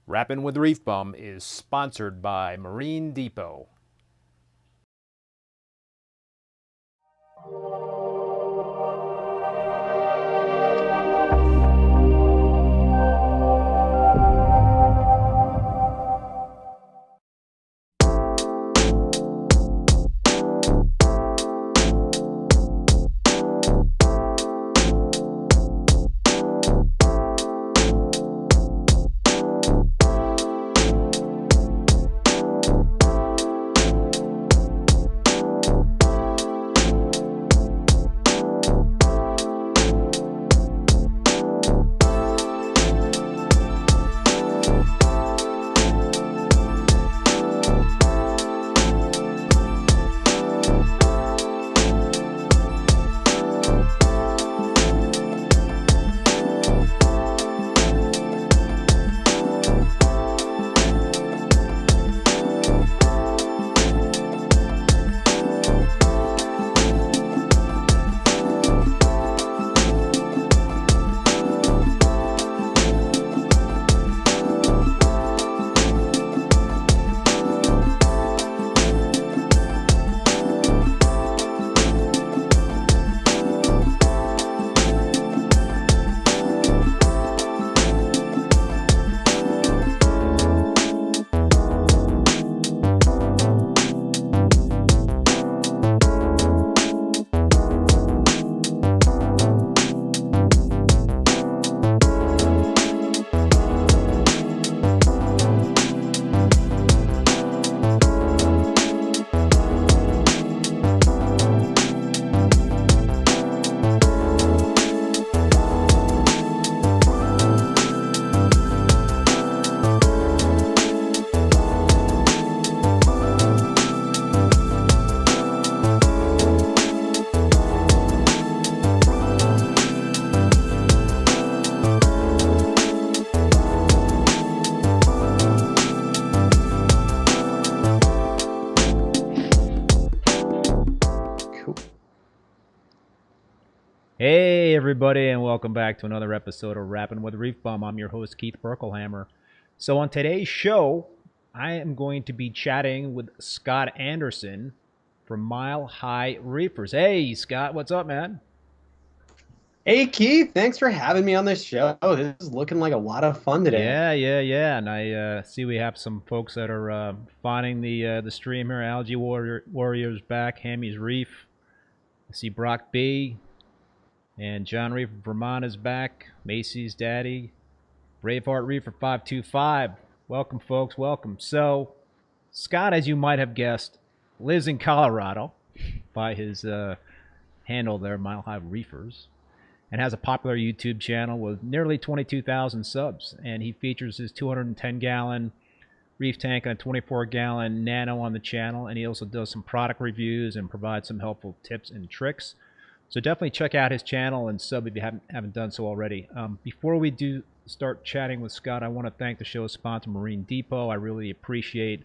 Rappin with ReefBum is sponsored by Marine Depot. Hey everybody, and welcome back to another episode of Rappin with ReefBum. I'm your host, Keith Berkelhamer. So on today's show, I am going to be chatting with Scott Anderson from Mile High Reefers. Hey Scott, what's up, man? Hey Keith, thanks for having me on this show. This is looking like a lot of fun today. Yeah. And I see we have some folks that are finding the stream here. Algae Warriors back, Hammy's Reef. I see Brock B. And John Reef from Vermont is back. Macy's Daddy. Braveheart Reefer 525. Welcome, folks. Welcome. So, Scott, as you might have guessed, lives in Colorado by his handle there, Mile High Reefers, and has a popular YouTube channel with nearly 22,000 subs. And he features his 210-gallon reef tank and a 24-gallon nano on the channel. And he also does some product reviews and provides some helpful tips and tricks. So definitely check out his channel and sub if you haven't done so already. Before we do start chatting with Scott, I want to thank the show's sponsor, Marine Depot. I really appreciate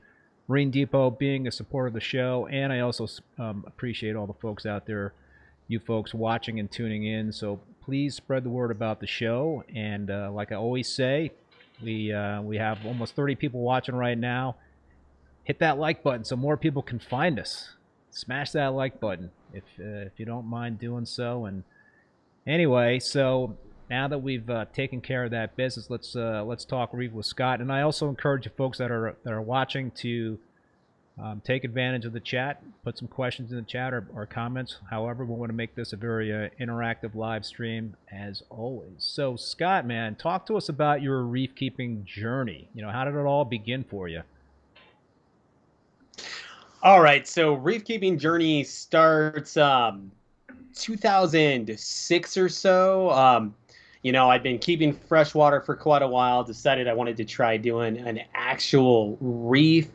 Marine Depot being a supporter of the show, and I also appreciate all the folks out there, you folks watching and tuning in. So please spread the word about the show. And like I always say, we have almost 30 people watching right now. Hit that like button so more people can find us. Smash that like button if you don't mind doing so. And anyway, so now that we've taken care of that business, let's talk Reef with Scott. And I also encourage you folks that are watching to take advantage of the chat, put some questions in the chat or comments. However, we want to make this a very interactive live stream as always. So Scott, man, talk to us about your reef keeping journey. How did it all begin for you? All right, so reef keeping journey starts 2006 or so. I'd been keeping freshwater for quite a while, decided I wanted to try doing an actual reef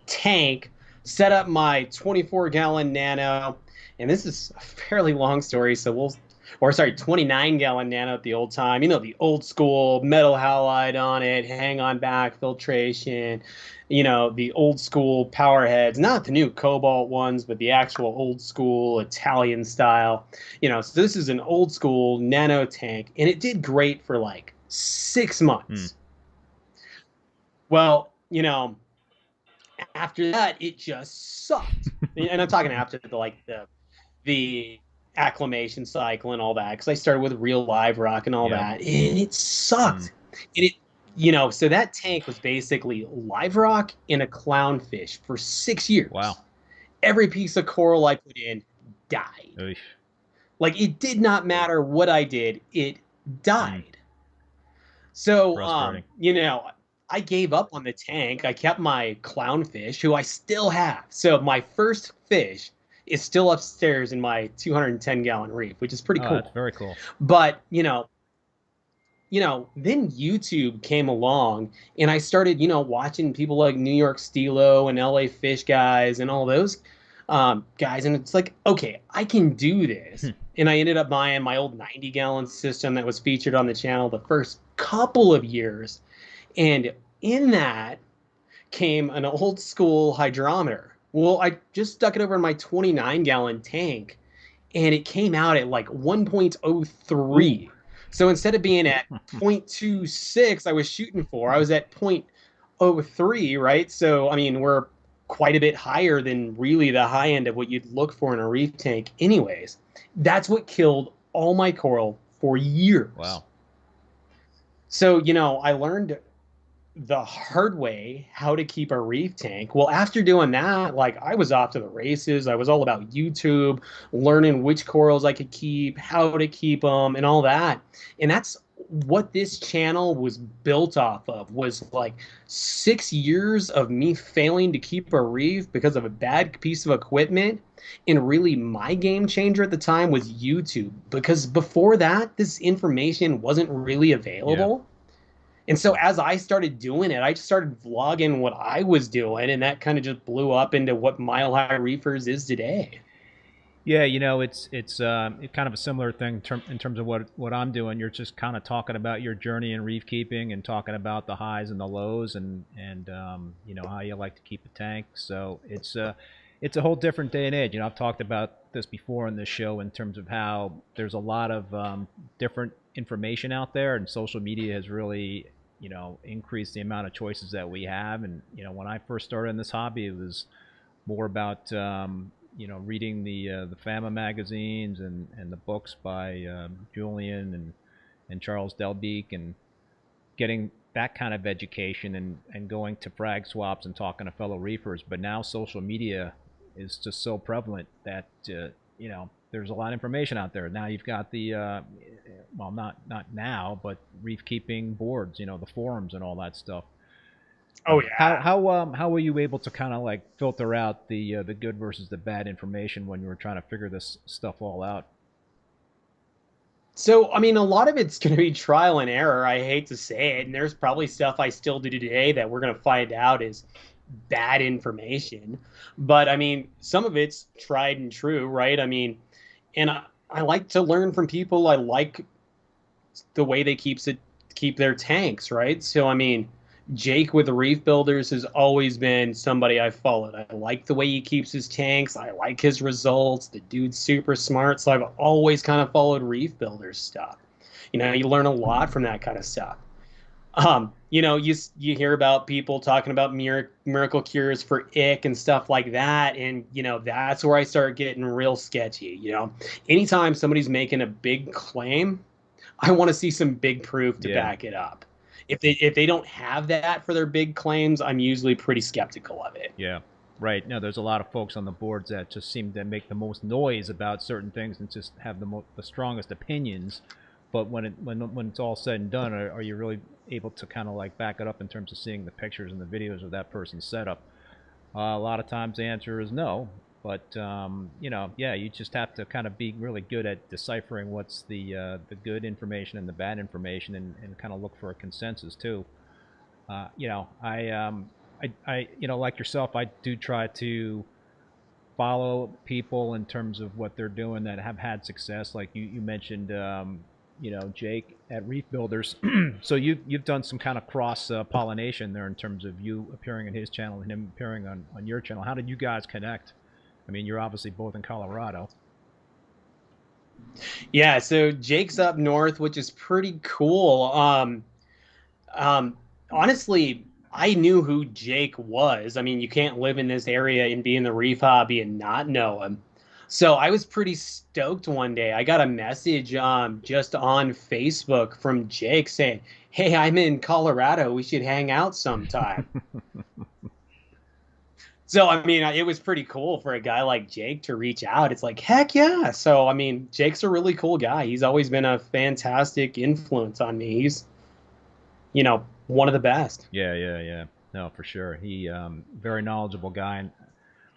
tank, set up my 24-gallon nano, and this is a fairly long story, so 29-gallon nano at the old time. The old school metal halide on it, hang on back filtration, the old school power heads, not the new cobalt ones, but the actual old school Italian style. So this is an old school nano tank, and it did great for like 6 months. Well, after that, it just sucked. And I'm talking after the acclimation cycle and all that, because I started with real live rock and all that, and it sucked. And so that tank was basically live rock and a clownfish for 6 years. Wow. Every piece of coral I put in died. Oof. Like, it did not matter what I did, it died. So, I gave up on the tank. I kept my clownfish, who I still have. So my first fish is still upstairs in my 210-gallon reef, which is pretty cool. That's very cool. But, then YouTube came along, and I started, watching people like New York Stilo and LA Fish guys and all those guys. And it's like, okay, I can do this. And I ended up buying my old 90-gallon system that was featured on the channel the first couple of years. And in that came an old school hydrometer. Well, I just stuck it over in my 29-gallon tank, and it came out at like 1.03. So instead of being at 0.26 I was shooting for, I was at 0.03, right? So, I mean, we're quite a bit higher than really the high end of what you'd look for in a reef tank anyways. That's what killed all my coral for years. Wow. So, I learned the hard way how to keep a reef tank. Well, after doing that, like, I was off to the races. I was all about YouTube, learning which corals I could keep, how to keep them, and all that. And that's what this channel was built off of, was like 6 years of me failing to keep a reef because of a bad piece of equipment. And really, my game changer at the time was YouTube, because before that, this information wasn't really available. And so as I started doing it, I just started vlogging what I was doing, and that kind of just blew up into what Mile High Reefers is today. Yeah, it's kind of a similar thing in terms of what I'm doing. You're just kind of talking about your journey in reef keeping and talking about the highs and the lows, and how you like to keep a tank. So it's a whole different day and age. I've talked about this before on this show in terms of how there's a lot of different information out there, and social media has really increase the amount of choices that we have. And when I first started in this hobby, it was more about reading the FAMA magazines and the books by Julian and Charles Delbeek, and getting that kind of education, and going to frag swaps and talking to fellow reefers. But now social media is just so prevalent that there's a lot of information out there. Now you've got the well, not now, but reef keeping boards, the forums and all that stuff. Oh yeah. How were you able to kind of like filter out the good versus the bad information when you were trying to figure this stuff all out? So, I mean, a lot of it's going to be trial and error. I hate to say it, and there's probably stuff I still do today that we're going to find out is bad information. But I mean, some of it's tried and true, right? I mean, and I like to learn from people. I like the way they keep their tanks, right? So, I mean, Jake with the Reef Builders has always been somebody I followed. I like the way he keeps his tanks. I like his results. The dude's super smart. So I've always kind of followed Reef Builders stuff. You learn a lot from that kind of stuff. You hear about people talking about miracle cures for ick and stuff like that. And, that's where I start getting real sketchy. Anytime somebody's making a big claim, I want to see some big proof to back it up. If they don't have that for their big claims, I'm usually pretty skeptical of it. Yeah, right. No, there's a lot of folks on the boards that just seem to make the most noise about certain things and just have the strongest opinions. But when it's all said and done, are you really able to kind of like back it up in terms of seeing the pictures and the videos of that person's setup? A lot of times the answer is no. But you just have to kind of be really good at deciphering what's the good information and the bad information, and kind of look for a consensus too. I like yourself, I do try to follow people in terms of what they're doing that have had success. Like you mentioned, Jake at Reef Builders. So you've done some kind of cross pollination there in terms of you appearing on his channel and him appearing on your channel. How did you guys connect? I mean, you're obviously both in Colorado. Yeah, so Jake's up north, which is pretty cool. Honestly, I knew who Jake was. I mean, you can't live in this area and be in the reef hobby and not know him. So I was pretty stoked one day. I got a message just on Facebook from Jake saying, "Hey, I'm in Colorado. We should hang out sometime." So I mean, it was pretty cool for a guy like Jake to reach out. It's like, heck yeah. So I mean, Jake's a really cool guy. He's always been a fantastic influence on me. He's, one of the best. Yeah, yeah, yeah. No, for sure. He very knowledgeable guy, and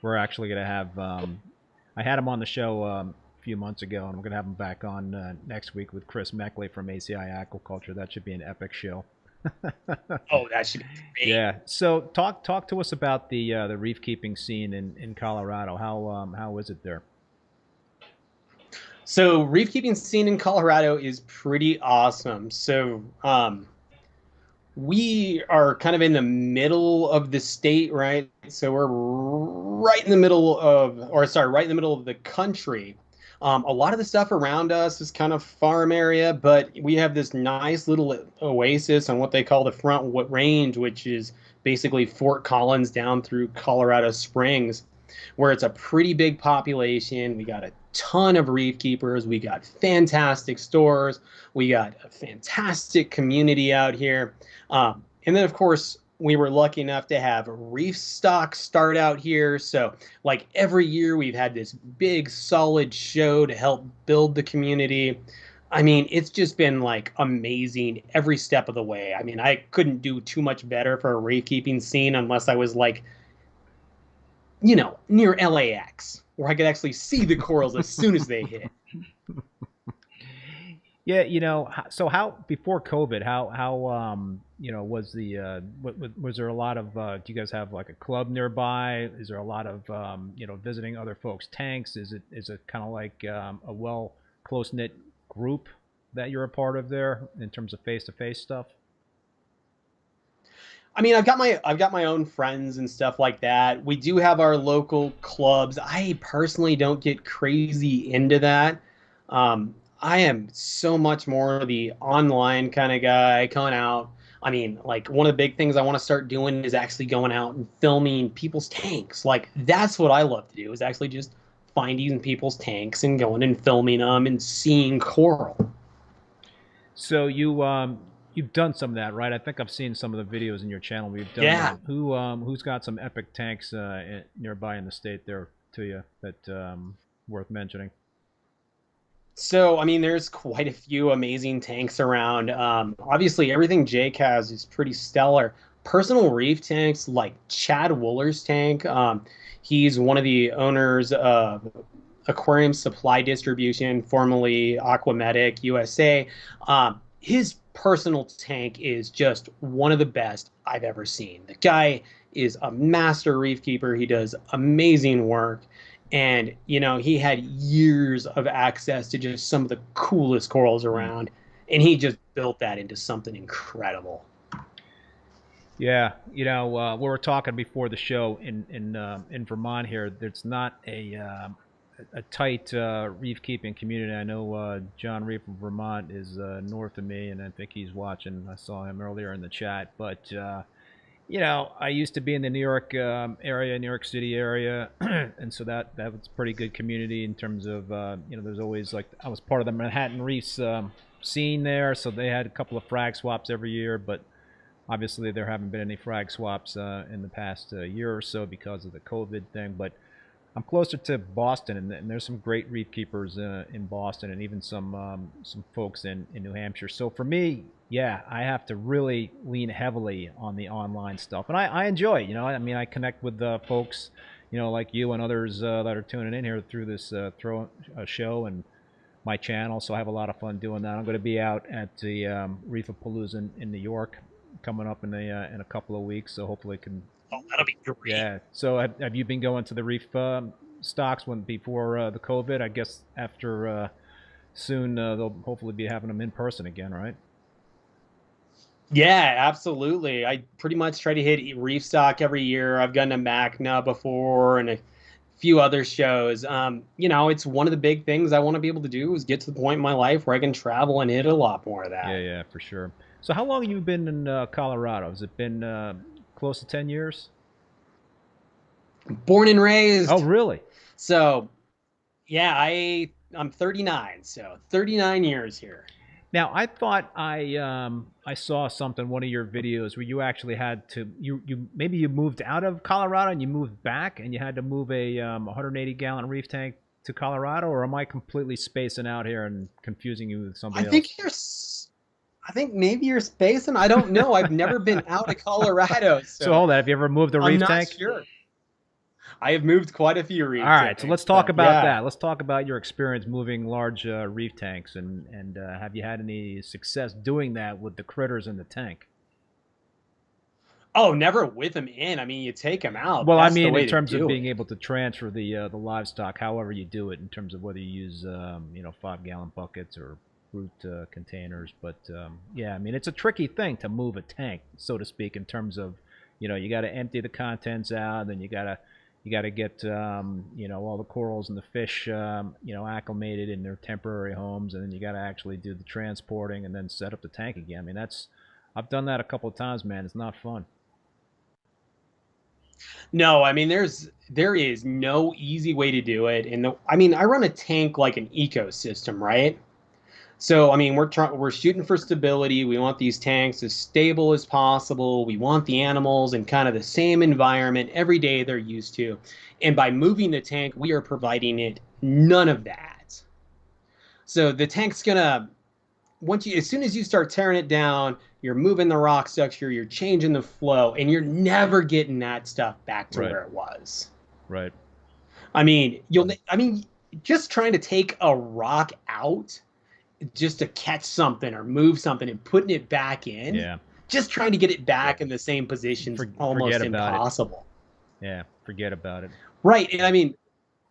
we're actually gonna have. I had him on the show a few months ago, and we're gonna have him back on next week with Chris Meckley from ACI Aquaculture. That should be an epic show. Oh, that should be great. Yeah. So talk to us about the reef keeping scene in Colorado. How is it there? So reef keeping scene in Colorado is pretty awesome. So we are kind of in the middle of the state, right? So we're right in the middle of, or sorry, right in the middle of the country. A lot of the stuff around us is kind of farm area, but we have this nice little oasis on what they call the Front Range, which is basically Fort Collins down through Colorado Springs, where it's a pretty big population. We got a ton of reef keepers. We got fantastic stores. We got a fantastic community out here. And then, of course, we were lucky enough to have reef stock start out here. So, like every year, we've had this big, solid show to help build the community. I mean, it's just been like amazing every step of the way. I mean, I couldn't do too much better for a reef keeping scene unless I was like, near LAX, where I could actually see the corals as soon as they hit. Yeah, so how before COVID, how was was there a lot of do you guys have like a club nearby? Is there a lot of visiting other folks' tanks? Is it kind of like a well close knit group that you're a part of there in terms of face to face stuff? I mean, I've got my own friends and stuff like that. We do have our local clubs. I personally don't get crazy into that. I am so much more the online kind of guy, coming out. I mean, like one of the big things I want to start doing is actually going out and filming people's tanks. Like that's what I love to do, is actually just finding people's tanks and going and filming them and seeing coral. So you've done some of that, right? I think I've seen some of the videos in your channel where you've done Yeah. that. Who's got some epic tanks nearby in the state there to you that worth mentioning? So, I mean, there's quite a few amazing tanks around. Obviously, everything Jake has is pretty stellar. Personal reef tanks like Chad Wooler's tank. He's one of the owners of Aquarium Supply Distribution, formerly Aquamedic USA. His personal tank is just one of the best I've ever seen. The guy is a master reef keeper. He does amazing work. And, he had years of access to just some of the coolest corals around. And he just built that into something incredible. Yeah, we were talking before the show in Vermont here. There's not a tight reef keeping community. I know John Reef from Vermont is north of me, and I think he's watching. I saw him earlier in the chat. But I used to be in the New York area, New York City area, and so that was a pretty good community in terms of there's always like I was part of the Manhattan Reefs scene there, so they had a couple of frag swaps every year, but obviously there haven't been any frag swaps in the past year or so because of the COVID thing. But I'm closer to Boston, and there's some great reef keepers in Boston, and even some folks in New Hampshire. So for me, yeah, I have to really lean heavily on the online stuff, and I enjoy it. I mean, I connect with folks, like you and others that are tuning in here through this show and my channel. So I have a lot of fun doing that. I'm going to be out at the Reefapalooza in New York coming up in a couple of weeks. So hopefully I can. Oh, that'll be great. Yeah. So have you been going to the reef stocks before the COVID? I guess after soon they'll hopefully be having them in person again, right? Yeah, absolutely. I pretty much try to hit reef stock every year. I've gone to MACNA before and a few other shows. It's one of the big things I want to be able to do is get to the point in my life where I can travel and hit a lot more of that. Yeah, for sure. So how long have you been in Colorado? Has it been close to 10 years? Born and raised. Oh, really? So, yeah, I'm 39, so 39 years here. Now, I thought I saw something, one of your videos, where you actually had to maybe you moved out of Colorado and you moved back and you had to move a 180-gallon reef tank to Colorado, or am I completely spacing out here and confusing you with somebody else? I think maybe you're spacing. I don't know. I've never been out of Colorado, So hold on. Have you ever moved a reef tank? I'm not sure. I have moved quite a few reef tanks. All right, so let's talk about that. Let's talk about your experience moving large reef tanks, and have you had any success doing that with the critters in the tank? Oh, never with them in. I mean, you take them out. Well, That's I mean, the way in terms of being it. able to transfer the livestock, however you do it, in terms of whether you use 5-gallon buckets or fruit containers. But yeah, I mean, it's a tricky thing to move a tank, so to speak, in terms of you got to empty the contents out, then you got to get all the corals and the fish acclimated in their temporary homes, and then you got to actually do the transporting and then set up the tank again. I mean, I've done that a couple of times, man. It's not fun. No, I mean, there is no easy way to do it. And I mean, I run a tank like an ecosystem, right? So, I mean, we're shooting for stability. We want these tanks as stable as possible. We want the animals in kind of the same environment every day they're used to. And by moving the tank, we are providing it none of that. So the tank's gonna, as soon as you start tearing it down, you're moving the rock structure, you're changing the flow, and you're never getting that stuff back to where it was. Right. I mean, just trying to take a rock out just to catch something or move something and putting it back in. Yeah. Just trying to get it back in the same position is almost impossible. Yeah, forget about it. Right. And I mean,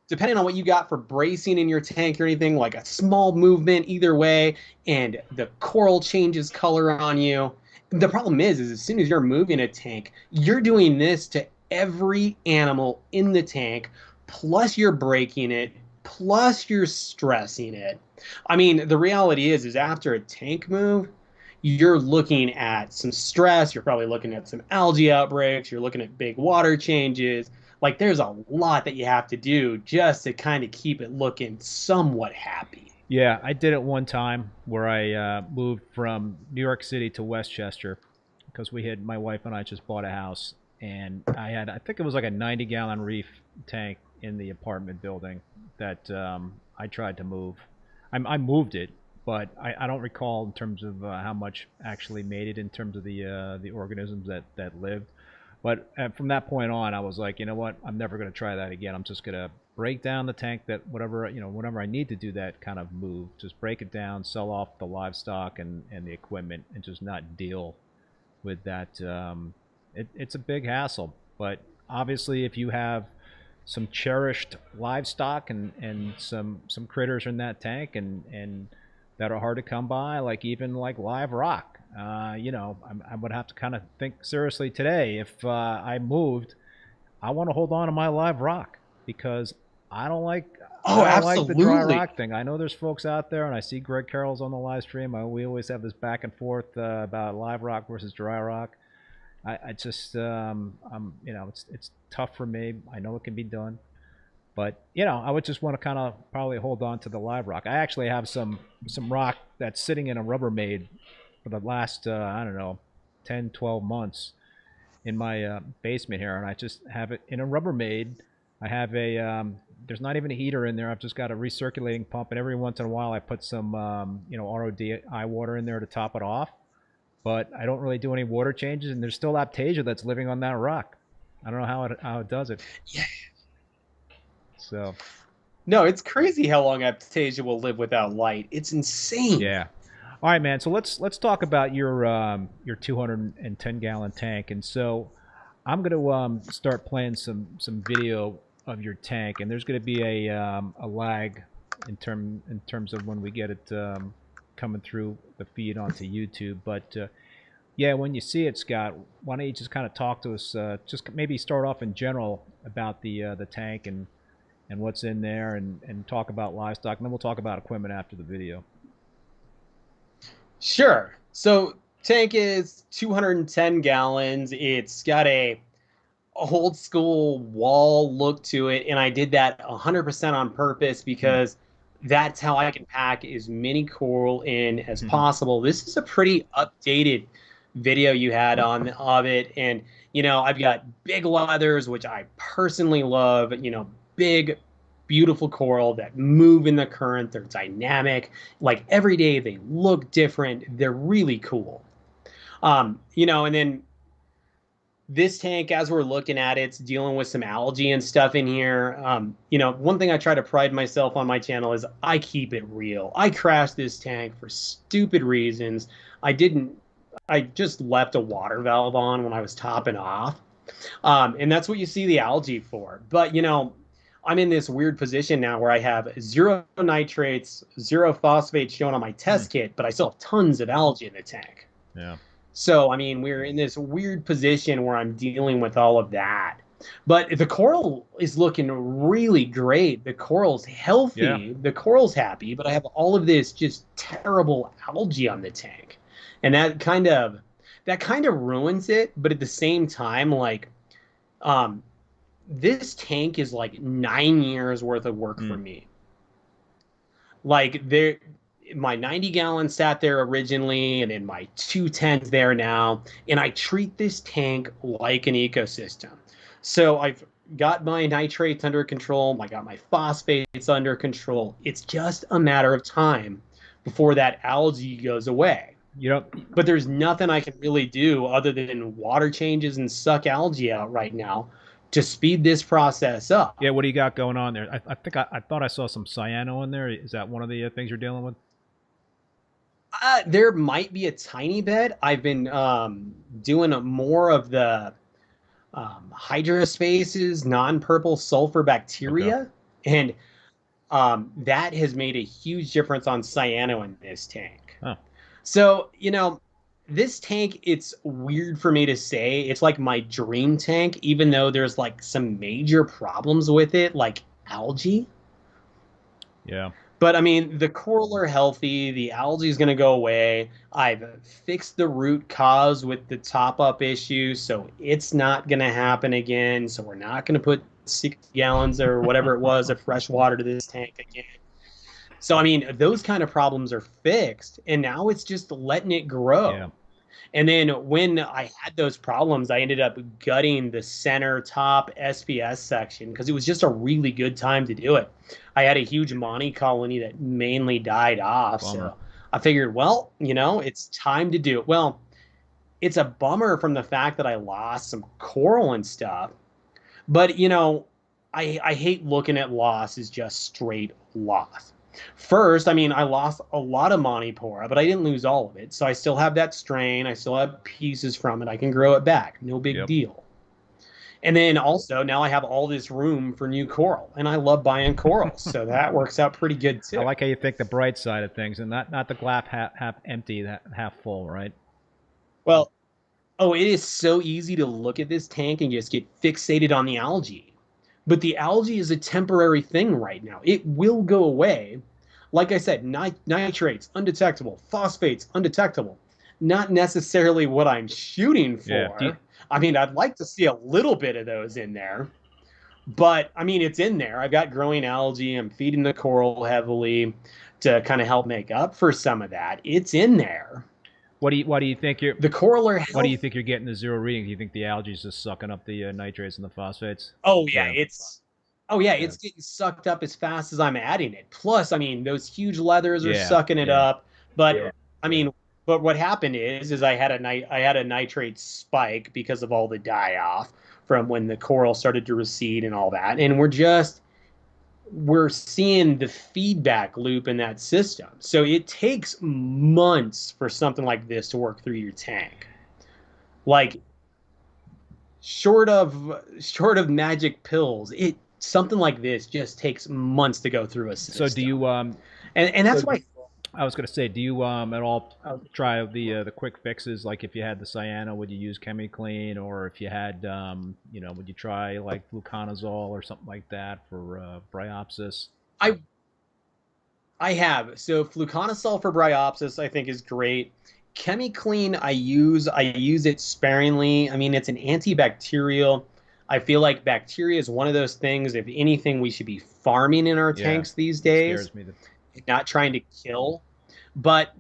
depending on what you got for bracing in your tank or anything, like a small movement either way, and the coral changes color on you. The problem is as soon as you're moving a tank, you're doing this to every animal in the tank, plus you're breaking it, plus you're stressing it. I mean, the reality is after a tank move, you're looking at some stress. You're probably looking at some algae outbreaks. You're looking at big water changes. Like, there's a lot that you have to do just to kind of keep it looking somewhat happy. Yeah, I did it one time where I moved from New York City to Westchester because my wife and I just bought a house, and I think it was like a 90-gallon reef tank in the apartment building that I tried to move. I moved it, but I don't recall in terms of how much actually made it in terms of the organisms that lived. But from that point on, I was like, you know what? I'm never going to try that again. I'm just going to break down the tank, that whenever I need to do that kind of move, just break it down, sell off the livestock and the equipment, and just not deal with that. It's a big hassle. But obviously, if you have some cherished livestock and some critters in that tank and that are hard to come by, like even like live rock. I would have to kind of think seriously today. If I moved, I want to hold on to my live rock because I don't like the dry rock thing. I know there's folks out there, and I see Greg Carroll's on the live stream. We always have this back and forth about live rock versus dry rock. I just it's tough for me. I know it can be done, but I would just want to kind of probably hold on to the live rock. I actually have some rock that's sitting in a Rubbermaid for the last, 10, 12 months in my basement here. And I just have it in a Rubbermaid. I have there's not even a heater in there. I've just got a recirculating pump. And every once in a while I put some, ROD eye water in there to top it off. But I don't really do any water changes. And there's still Aptasia that's living on that rock. I don't know how it does it. Yeah. So. No, it's crazy how long Aptasia will live without light. It's insane. Yeah. All right, man. So let's talk about your 210-gallon tank. And so I'm going to start playing some video of your tank, and there's going to be a lag in terms of when we get it coming through the feed onto YouTube. But yeah, when you see it, Scott, why don't you just kind of talk to us? Just maybe start off in general about the tank and what's in there, and talk about livestock, and then we'll talk about equipment after the video. Sure. So Tank is 210 gallons. It's got a old school wall look to it, and I did that 100% on purpose because that's how I can pack as many coral in as possible. This is a pretty updated video you had on of it, and I've got big leathers, which I personally love. Big, beautiful coral that move in the current. They're dynamic. Like every day, they look different. They're really cool. And then this tank, as we're looking at it, it's dealing with some algae and stuff in here. One thing I try to pride myself on my channel is I keep it real. I crashed this tank for stupid reasons. I just left a water valve on when I was topping off. And that's what you see the algae for. But, I'm in this weird position now where I have 0 nitrates, 0 phosphates shown on my test kit, but I still have tons of algae in the tank. Yeah. So, I mean, we're in this weird position where I'm dealing with all of that. But the coral is looking really great. The coral's healthy. Yeah. The coral's happy, but I have all of this just terrible algae on the tank. And that kind of ruins it. But at the same time, like, this tank is like 9 years worth of work for me. Like, my 90 gallons sat there originally, and then my 210's there now, and I treat this tank like an ecosystem. So I've got my nitrates under control, I got my phosphates under control. It's just a matter of time before that algae goes away. But there's nothing I can really do other than water changes and suck algae out right now to speed this process up. Yeah, what do you got going on there? I thought I saw some cyano in there. Is that one of the things you're dealing with? There might be a tiny bit. I've been doing more of the hydrospaces, non-purple sulfur bacteria, and that has made a huge difference on cyano in this tank. Oh. So, this tank, it's weird for me to say. It's like my dream tank, even though there's like some major problems with it, like algae. Yeah. But I mean, the coral are healthy. The algae is going to go away. I've fixed the root cause with the top-up issue, so it's not going to happen again. So we're not going to put 6 gallons or whatever it was of fresh water to this tank again. So, I mean, those kind of problems are fixed, and now it's just letting it grow. Yeah. And then when I had those problems, I ended up gutting the center top SPS section because it was just a really good time to do it. I had a huge Monty colony that mainly died off. Bummer. So I figured, well, it's time to do it. Well, it's a bummer from the fact that I lost some coral and stuff. But, I hate looking at loss as just straight loss. First, I mean, I lost a lot of Montipora, but I didn't lose all of it. So I still have that strain. I still have pieces from it. I can grow it back. No big deal. And then also now I have all this room for new coral, and I love buying corals. So that works out pretty good too. I like how you think the bright side of things and not the glass half empty, that half full, right? Well, it is so easy to look at this tank and just get fixated on the algae. But the algae is a temporary thing right now. It will go away. Like I said, nitrates, undetectable. Phosphates, undetectable. Not necessarily what I'm shooting for. Yeah. I mean, I'd like to see a little bit of those in there. But, I mean, it's in there. I've got growing algae. I'm feeding the coral heavily to kind of help make up for some of that. It's in there. Why do you think you're the coral are Why do you think you're getting the 0 reading? Do you think the algae is just sucking up the nitrates and the phosphates? Oh yeah, it's getting sucked up as fast as I'm adding it. Plus, I mean, those huge leathers are sucking it up. But I mean, but what happened is I had a nitrate spike because of all the die off from when the coral started to recede and all that, and we're seeing the feedback loop in that system. So it takes months for something like this to work through your tank. Like, short of magic pills, something like this just takes months to go through a system. So do you and that's why I was going to say, do you at all try the quick fixes? Like if you had the cyano, would you use ChemiClean? Or if you had, would you try like fluconazole or something like that for bryopsis? I have. So fluconazole for bryopsis, I think, is great. ChemiClean I use it sparingly. I mean, it's an antibacterial. I feel like bacteria is one of those things, if anything, we should be farming in our Yeah, tanks these it days, scares me. not trying to kill. But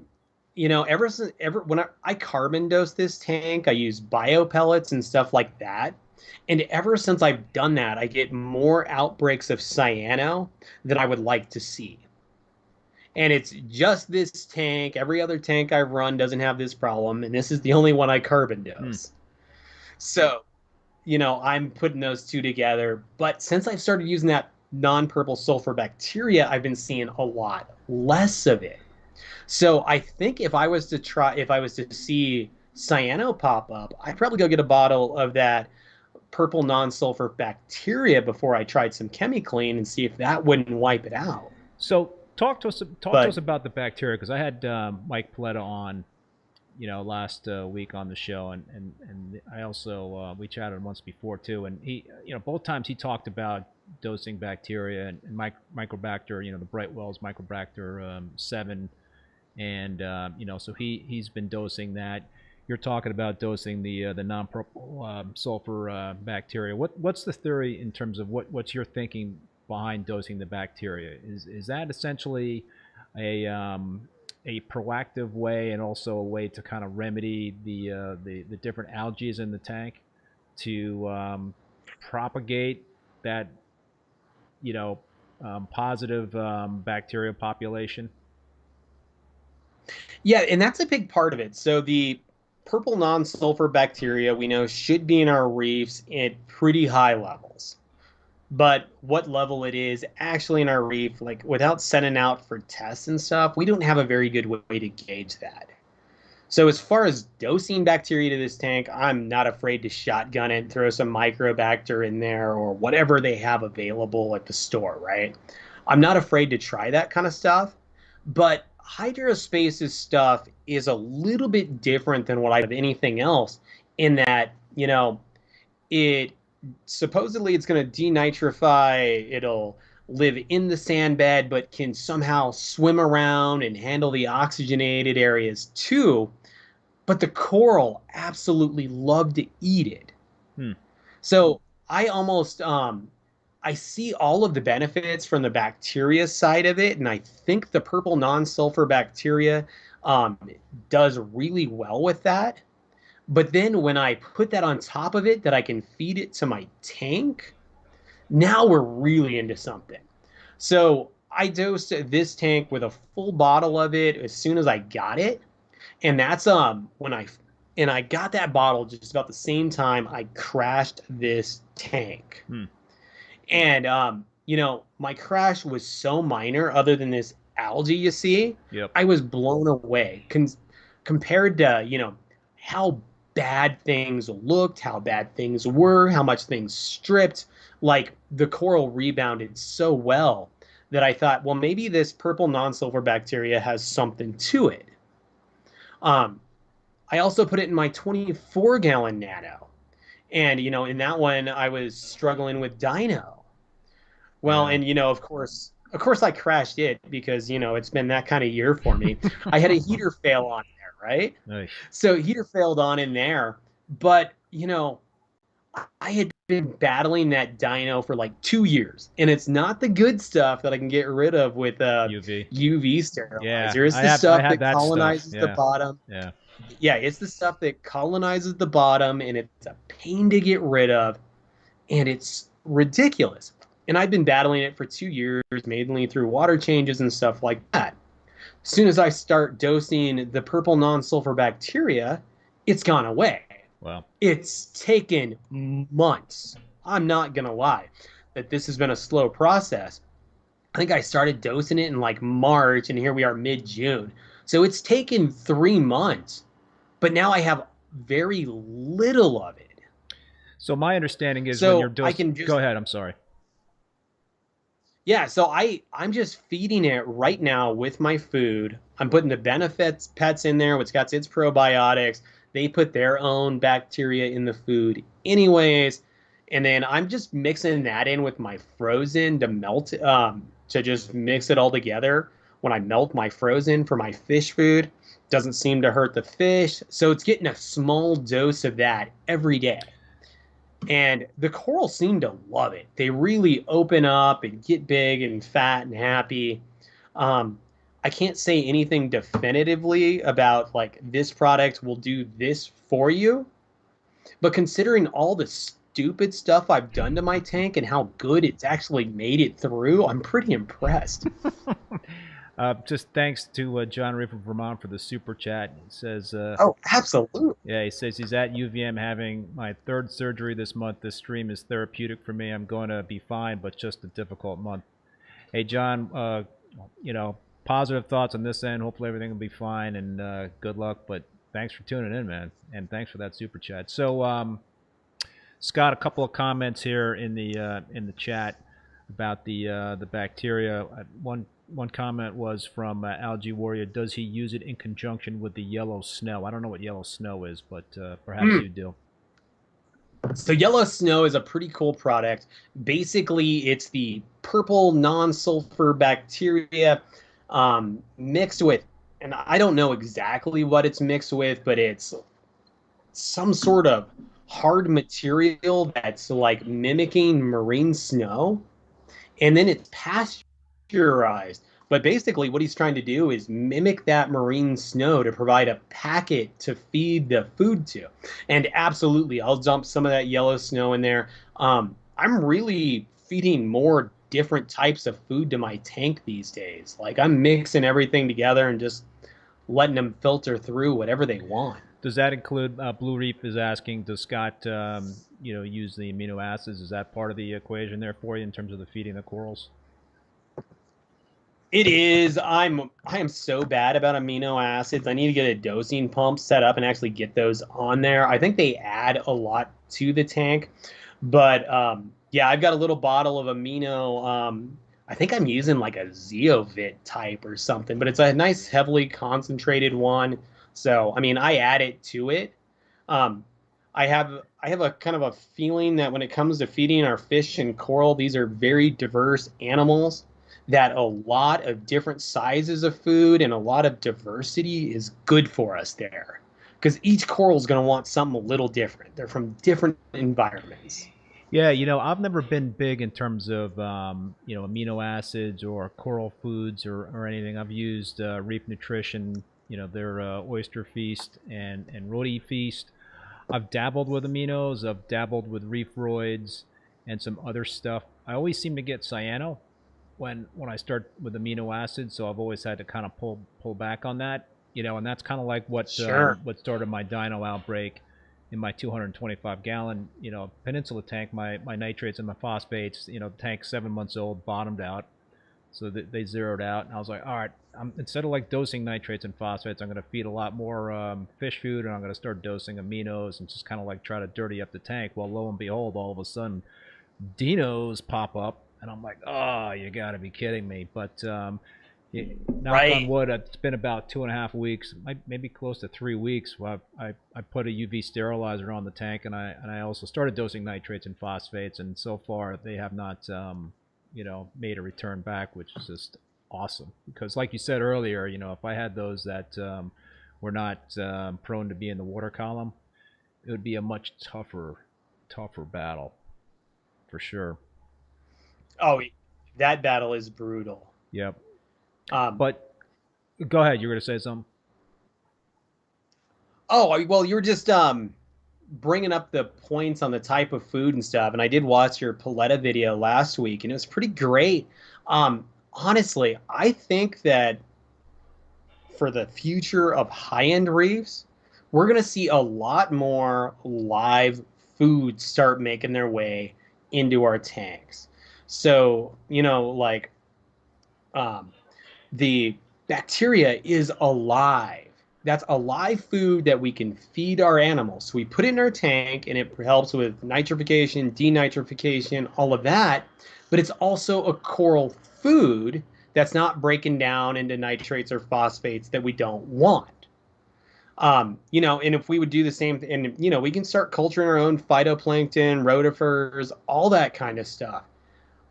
ever when I carbon dose this tank, I use bio pellets and stuff like that. And ever since I've done that, I get more outbreaks of cyano than I would like to see. And it's just this tank. Every other tank I've run doesn't have this problem, and this is the only one I carbon dose. So, I'm putting those two together. But since I've started using that non-purple sulfur bacteria, I've been seeing a lot less of it. So I think if I was to see cyano pop up, I'd probably go get a bottle of that purple non-sulfur bacteria before I tried some ChemiClean and see if that wouldn't wipe it out. So talk to us about the bacteria, because I had Mike Paletta on, last week on the show, and I also we chatted once before too, and he, both times he talked about dosing bacteria and Microbacter, the Brightwell's Microbacter 7, and so he's been dosing that. You're talking about dosing the non-purple sulfur bacteria. What's the theory in terms of what's your thinking behind dosing the bacteria? Is that essentially a proactive way, and also a way to kind of remedy the different algae in the tank to propagate that positive bacteria population? Yeah, and that's a big part of it. So the purple non-sulfur bacteria we know should be in our reefs at pretty high levels. But what level it is actually in our reef, like without sending out for tests and stuff, we don't have a very good way to gauge that. So as far as dosing bacteria to this tank, I'm not afraid to shotgun it, throw some microbacter in there or whatever they have available at the store, right? I'm not afraid to try that kind of stuff. But Hydrospace's stuff is a little bit different than what I have anything else, in that, it supposedly it's going to denitrify, it'll live in the sand bed, but can somehow swim around and handle the oxygenated areas too. But the coral absolutely love to eat it. So I almost I see all of the benefits from the bacteria side of it, and I think the purple non-sulfur bacteria does really well with that. But then when I put that on top of it, that I can feed it to my tank, now we're really into something. So I dosed this tank with a full bottle of it as soon as I got it, and that's I got that bottle just about the same time I crashed this tank. And my crash was so minor, other than this algae you see. Yep. I was blown away compared to how bad things looked, how bad things were, how much things stripped. Like the coral rebounded so well that I thought, well, maybe this purple non-sulfur bacteria has something to it. I also put it in my 24-gallon nano, and in that one I was struggling with Dino. Well, Yeah. and of course I crashed it because it's been that kind of year for me. I had a heater fail on there, right? Nice. So heater failed on in there, but I had been battling that Dino for like 2 years, and it's not the good stuff that I can get rid of with UV sterilizer. Yeah, It's the stuff that colonizes the bottom. Yeah. Yeah, it's the stuff that colonizes the bottom, and it's a pain to get rid of, and it's ridiculous. And I've been battling it for 2 years, mainly through water changes and stuff like that. As soon as I start dosing the purple non-sulfur bacteria, it's gone away. Wow. It's taken months. I'm not going to lie that this has been a slow process. I think I started dosing it in like March, and here we are mid-June. So it's taken 3 months, but now I have very little of it. So my understanding is, So when you're dosing... I can just... Go ahead, I'm sorry. Yeah, so I'm just feeding it right now with my food. I'm putting the benefits pets in there, which got its probiotics. They put their own bacteria in the food anyways. And then I'm just mixing that in with my frozen to melt, to just mix it all together when I melt my frozen for my fish food. Doesn't seem to hurt the fish. So it's getting a small dose of that every day. And the corals seem to love it. They really open up and get big and fat and happy. I can't say anything definitively about like this product will do this for you, but considering all the stupid stuff I've done to my tank and how good it's actually made it through, I'm pretty impressed. Just thanks to John Reef from Vermont for the super chat. He says, oh, absolutely. Yeah, he says he's at UVM having my 3rd surgery this month. This stream is therapeutic for me. I'm going to be fine, but just a difficult month. Hey, John, you know, positive thoughts on this end. Hopefully everything will be fine, and good luck. But thanks for tuning in, man, and thanks for that super chat. So, Scott, a couple of comments here in the chat about the bacteria. One comment was from Algae Warrior. Does he use it in conjunction with the yellow snow? I don't know what yellow snow is, but perhaps you do. So yellow snow is a pretty cool product. Basically, it's the purple non-sulfur bacteria mixed with, and I don't know exactly what it's mixed with, but it's some sort of hard material that's like mimicking marine snow. And then it's pasteurized. But basically what he's trying to do is mimic that marine snow to provide a packet to feed the food to. And absolutely, I'll dump some of that yellow snow in there. I'm really feeding more different types of food to my tank these days. Like I'm mixing everything together and just letting them filter through whatever they want. Does that include, Blue Reef is asking, does Scott, you know, use the amino acids? Is that part of the equation there for you in terms of the feeding the corals? It is. I am so bad about amino acids. I need to get a dosing pump set up and actually get those on there. I think they add a lot to the tank, but yeah, I've got a little bottle of amino. I think I'm using like a Zeovit type or something, but it's a nice heavily concentrated one. So, I mean, I add it to it. I have a kind of a feeling that when it comes to feeding our fish and coral, these are very diverse animals, that a lot of different sizes of food and a lot of diversity is good for us there. Because each coral is going to want something a little different. They're from different environments. Yeah, you know, I've never been big in terms of, you know, amino acids or coral foods or anything. I've used Reef Nutrition, you know, their Oyster Feast and Roti Feast. I've dabbled with aminos. I've dabbled with Reef Roids and some other stuff. I always seem to get cyano when I start with amino acids, so I've always had to kind of pull back on that, you know, and that's kind of like what started my dino outbreak in my 225 gallon, you know, Peninsula tank. My nitrates and my phosphates, you know, the tank's 7 months old, bottomed out. So they zeroed out, and I was like, all right, instead of like dosing nitrates and phosphates, I'm going to feed a lot more fish food, and I'm going to start dosing aminos and just kind of like try to dirty up the tank. Well, lo and behold, all of a sudden, Dinos pop up, and I'm like, oh, you got to be kidding me. But knock on wood, it's been about 2.5 weeks, maybe close to 3 weeks. Where I put a UV sterilizer on the tank, and I also started dosing nitrates and phosphates, and so far they have not you know, made a return back, which is just awesome. Because like you said earlier, you know, if I had those that were not prone to be in the water column, it would be a much tougher battle, for sure. Oh, that battle is brutal. Yep. But go ahead, you were going to say something? Oh, well, you were just bringing up the points on the type of food and stuff, and I did watch your paletta video last week, and it was pretty great. Honestly, I think that for the future of high-end reefs, we're going to see a lot more live food start making their way into our tanks. So, you know, like the bacteria is alive. That's a live food that we can feed our animals. So we put it in our tank, and it helps with nitrification, denitrification, all of that. But it's also a coral food that's not breaking down into nitrates or phosphates that we don't want. You know, and if we would do the same thing, and, you know, we can start culturing our own phytoplankton, rotifers, all that kind of stuff.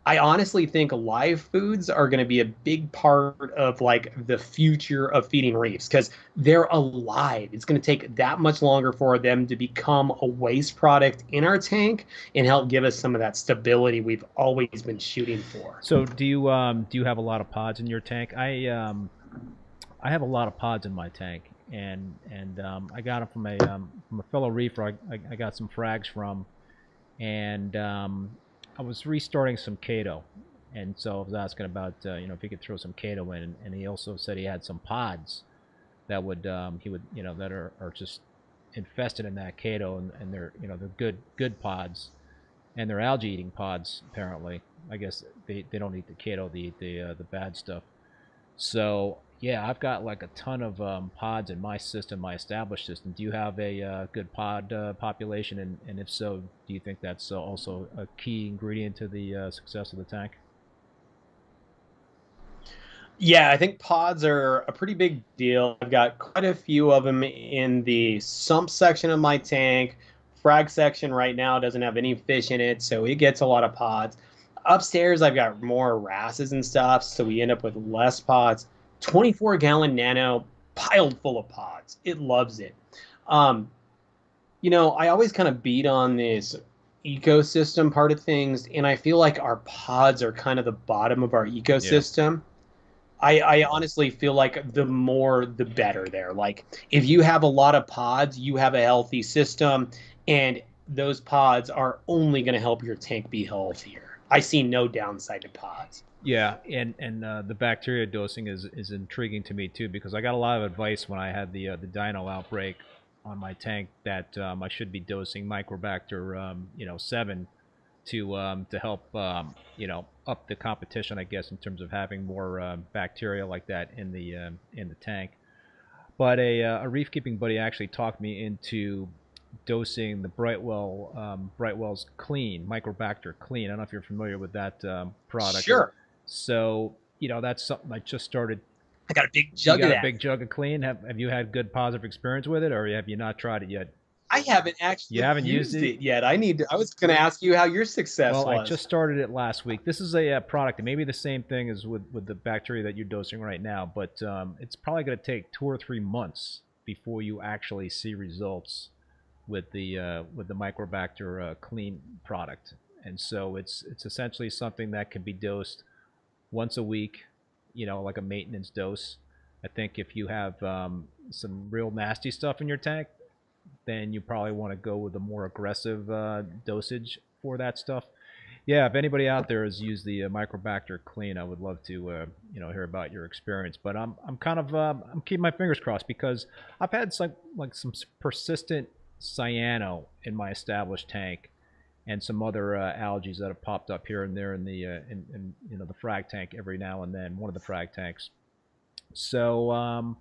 I honestly think live foods are going to be a big part of like the future of feeding reefs because they're alive. It's going to take that much longer for them to become a waste product in our tank and help give us some of that stability we've always been shooting for. So do you have a lot of pods in your tank? I have a lot of pods in my tank, and I got them from a fellow reefer. I got some frags from, and I was restarting some Chaeto, and so I was asking about if he could throw some Chaeto in, and he also said he had some pods that would he would that are just infested in that Chaeto, and they're good pods, and they're algae eating pods apparently. I guess they don't eat the Chaeto, they eat the bad stuff. So yeah, I've got like a ton of pods in my system, my established system. Do you have a good pod population, and if so, do you think that's also a key ingredient to the success of the tank? Yeah, I think pods are a pretty big deal. I've got quite a few of them in the sump section of my tank. Frag section right now doesn't have any fish in it, so it gets a lot of pods. Upstairs, I've got more wrasses and stuff, so we end up with less pods. 24-gallon nano piled full of pods. It loves it. Um, I always kind of beat on this ecosystem part of things, and I feel like our pods are kind of the bottom of our Yeah. ecosystem. I honestly feel like the more the better there. Like if you have a lot of pods, you have a healthy system, and those pods are only going to help your tank be healthier. I see no downside to pods. Yeah, and the bacteria dosing is intriguing to me too, because I got a lot of advice when I had the dino outbreak on my tank that I should be dosing Microbacter 7 to help up the competition, I guess, in terms of having more bacteria like that in the tank. But a reef keeping buddy actually talked me into dosing the Brightwell's Clean Microbacter Clean. I don't know if you're familiar with that product. Sure. So that's something I just started. I got a big You jug of got a that. big jug of Clean. Have you had good positive experience with it, or have you not tried it yet? I haven't You actually haven't used used it. it yet. I was going to ask you how your success Well, I was. just started it last week. This is a product, and maybe the same thing as with the bacteria that you're dosing right now, but it's probably going to take 2 or 3 months before you actually see results with the Microbacter Clean product. And so it's essentially something that can be dosed once a week, like a maintenance dose. I think if you have some real nasty stuff in your tank, then you probably want to go with a more aggressive dosage for that stuff. Yeah, if anybody out there has used the Microbacter Clean, I would love to hear about your experience. But I'm kind of I'm keeping my fingers crossed because I've had some persistent cyano in my established tank, and some other algae that have popped up here and there in the the frag tank every now and then, one of the frag tanks. So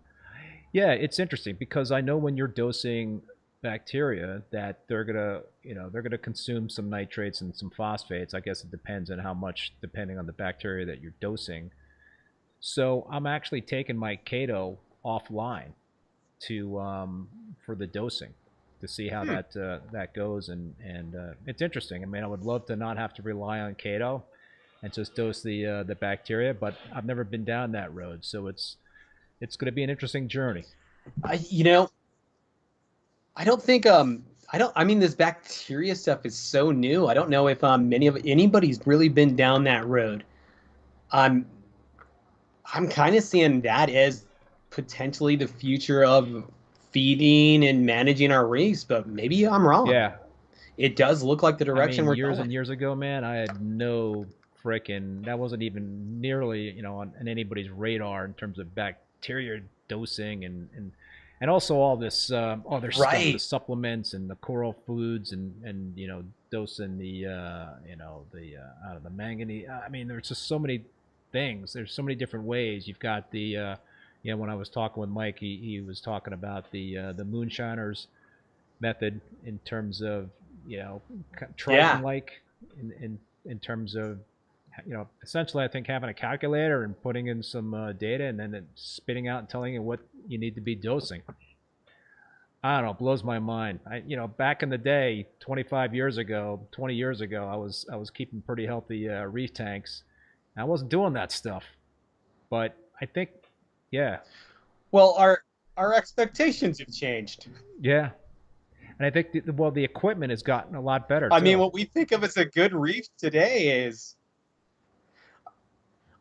yeah, it's interesting because I know when you're dosing bacteria that they're gonna consume some nitrates and some phosphates. I guess it depends on how much, depending on the bacteria that you're dosing. So I'm actually taking my Chaeto offline to for the dosing to see how that goes, and it's interesting. I mean, I would love to not have to rely on Chaeto and just dose the bacteria, but I've never been down that road, so it's going to be an interesting journey. I, you know, I don't think I mean this bacteria stuff is so new. I don't know if anybody's really been down that road. I'm I'm kind of seeing that as potentially the future of feeding and managing our reefs, but maybe I'm wrong. Yeah, It does look like the I direction mean, we're years going. and years ago, man, I had no frickin' that wasn't even nearly on anybody's radar in terms of bacteria dosing and also all this other stuff, the Right. supplements and the coral foods and dosing the out of the manganese. I mean, there's just so many things. There's so many different ways. You've got the when I was talking with Mike, he was talking about the moonshiners method in terms of Yeah. Triton like in terms of essentially I think having a calculator and putting in some data and then it spitting out and telling you what you need to be dosing. I don't know, blows my mind. Back in the day, 20 years ago, I was keeping pretty healthy reef tanks. I wasn't doing that stuff, but I think, yeah, Well, our expectations have changed. yeah, and I think the equipment has gotten a lot better I mean, too. what we think of as a good reef today is,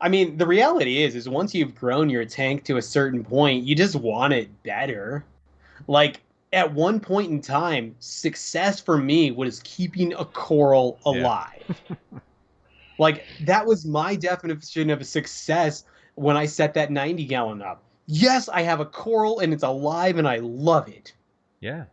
I mean, the reality is once you've grown your tank to a certain point, you just want it better. Like at one point in time, success for me was keeping a coral Yeah, alive. Like that was my definition of a success when I set that 90 gallon up. Yes, I have a coral and it's alive and I love it. yeah,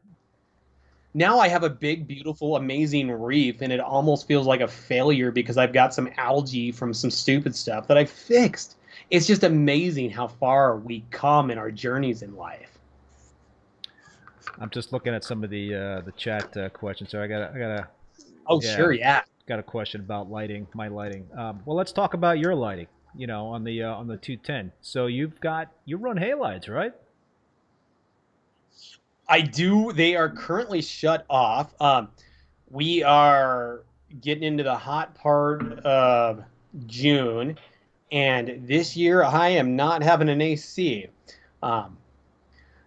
Now I have a big, beautiful, amazing reef, and it almost feels like a failure because I've got some algae from some stupid stuff that I fixed. It's just amazing how far we come in our journeys in life. I'm just looking at some of the chat questions. So Oh, yeah, sure, yeah. got a question about lighting, my lighting. Well, let's talk about your lighting. On the 210. So you run halides, right? I do. They are currently shut off. We are getting into the hot part of June, and this year I am not having an AC. Um,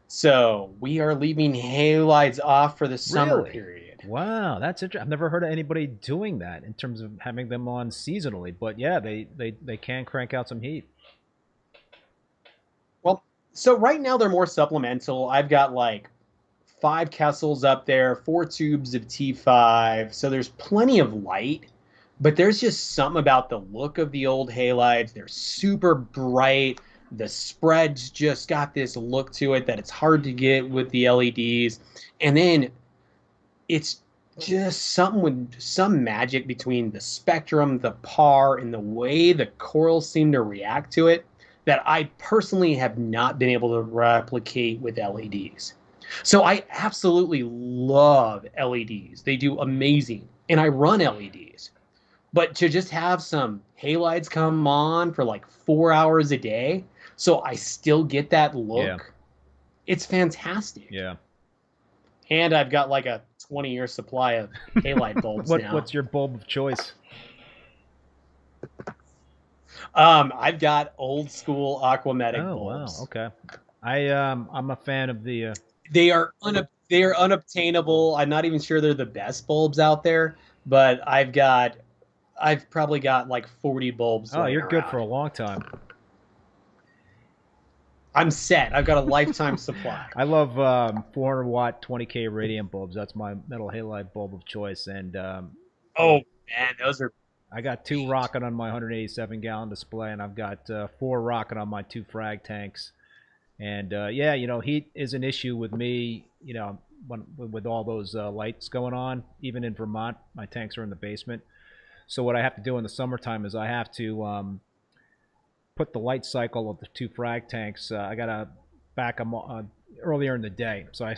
so we are leaving halides off for the summer Really? period. Wow, that's interesting. I've never heard of anybody doing that in terms of having them on seasonally. But yeah, they can crank out some heat. Well, so right now they're more supplemental. I've got like 5 Kessels up there, 4 tubes of T5. So there's plenty of light, but there's just something about the look of the old halides. They're super bright. The spreads just got this look to it that it's hard to get with the LEDs. And then it's just something with some magic between the spectrum, the par, and the way the corals seem to react to it that I personally have not been able to replicate with LEDs. So I absolutely love LEDs. They do amazing. And I run LEDs. But to just have some halides come on for like 4 hours a day, so I still get that Yeah, look, it's fantastic. yeah. And I've got like a 20-year supply of halide bulbs now. What's your bulb of choice? I've got old school aquametic Oh wow, bulbs. okay. I'm a fan of the They are unobtainable. I'm not even sure they're the best bulbs out there, but I've probably got like 40 bulbs Oh, laying you're good for a around. long time. I'm set. I've got a lifetime supply. I love 400 watt 20K radiant bulbs. That's my metal halide bulb of choice. And Oh man, those are I got two rocking on my 187 gallon display, and I've got four rocking on my two frag tanks. And yeah, heat is an issue with me. With all those lights going on, even in Vermont, my tanks are in the basement. So what I have to do in the summertime is I have to put the light cycle of the two frag tanks. I gotta back them earlier in the day. So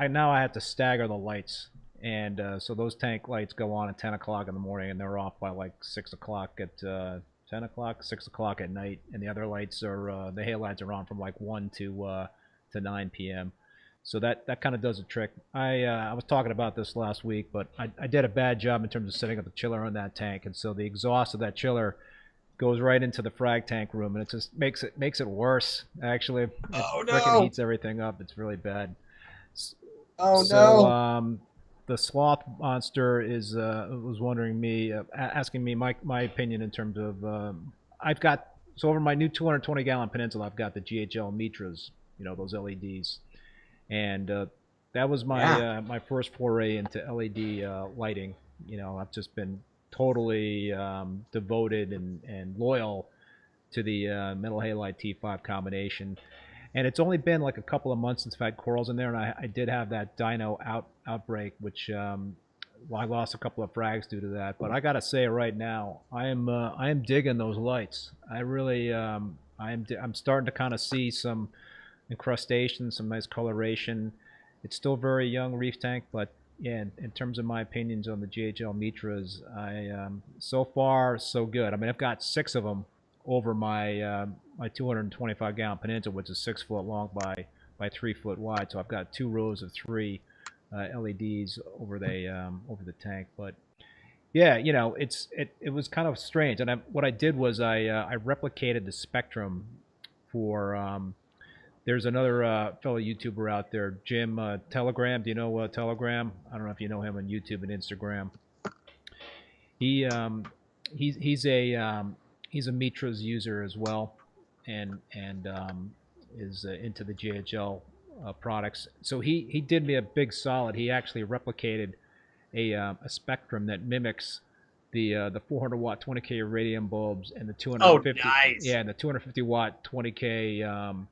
now I have to stagger the lights, and so those tank lights go on at 10 o'clock in the morning, and they're off by like 6 o'clock at 10 o'clock, 6 o'clock at night, and the other lights are the halides are on from like 1 to 9 p.m. So that kind of does a trick. I was talking about this last week, but I did a bad job in terms of setting up the chiller on that tank, and so the exhaust of that chiller goes right into the frag tank room, and it just makes it worse. Actually, it Oh freaking no. heats everything up. It's really bad. Oh So no. the sloth monster is was wondering me, asking me my opinion in terms of I've got so over my new 220 gallon peninsula, I've got the GHL Mitras, those LEDs, and that was Yeah. my first foray into LED lighting. I've just been totally devoted and loyal to the metal halide T5 combination. And it's only been like a couple of months since I've had corals in there, and I did have that dino outbreak, which well, I lost a couple of frags due to that. But I gotta say right now, I am digging those lights. I really I'm starting to kind of see some incrustation, some nice coloration. It's still very young reef tank, but yeah, in terms of my opinions on the GHL Mitras, I so far so good. I mean, I've got 6 of them over my my 225 gallon peninsula, which is 6 foot long by by 3 foot wide. So I've got 2 rows of 3 LEDs over the tank. But yeah, you know, it was kind of strange. And what I did was I replicated the spectrum for there's another fellow YouTuber out there, Jim Telegram. Do you know Telegram? I don't know if you know him on YouTube and Instagram. He's a Mitras user as well, and is into the GHL products. So he did me a big solid. He actually replicated a spectrum that mimics the 400 watt 20K iridium bulbs and the 250 and the 250 watt 20K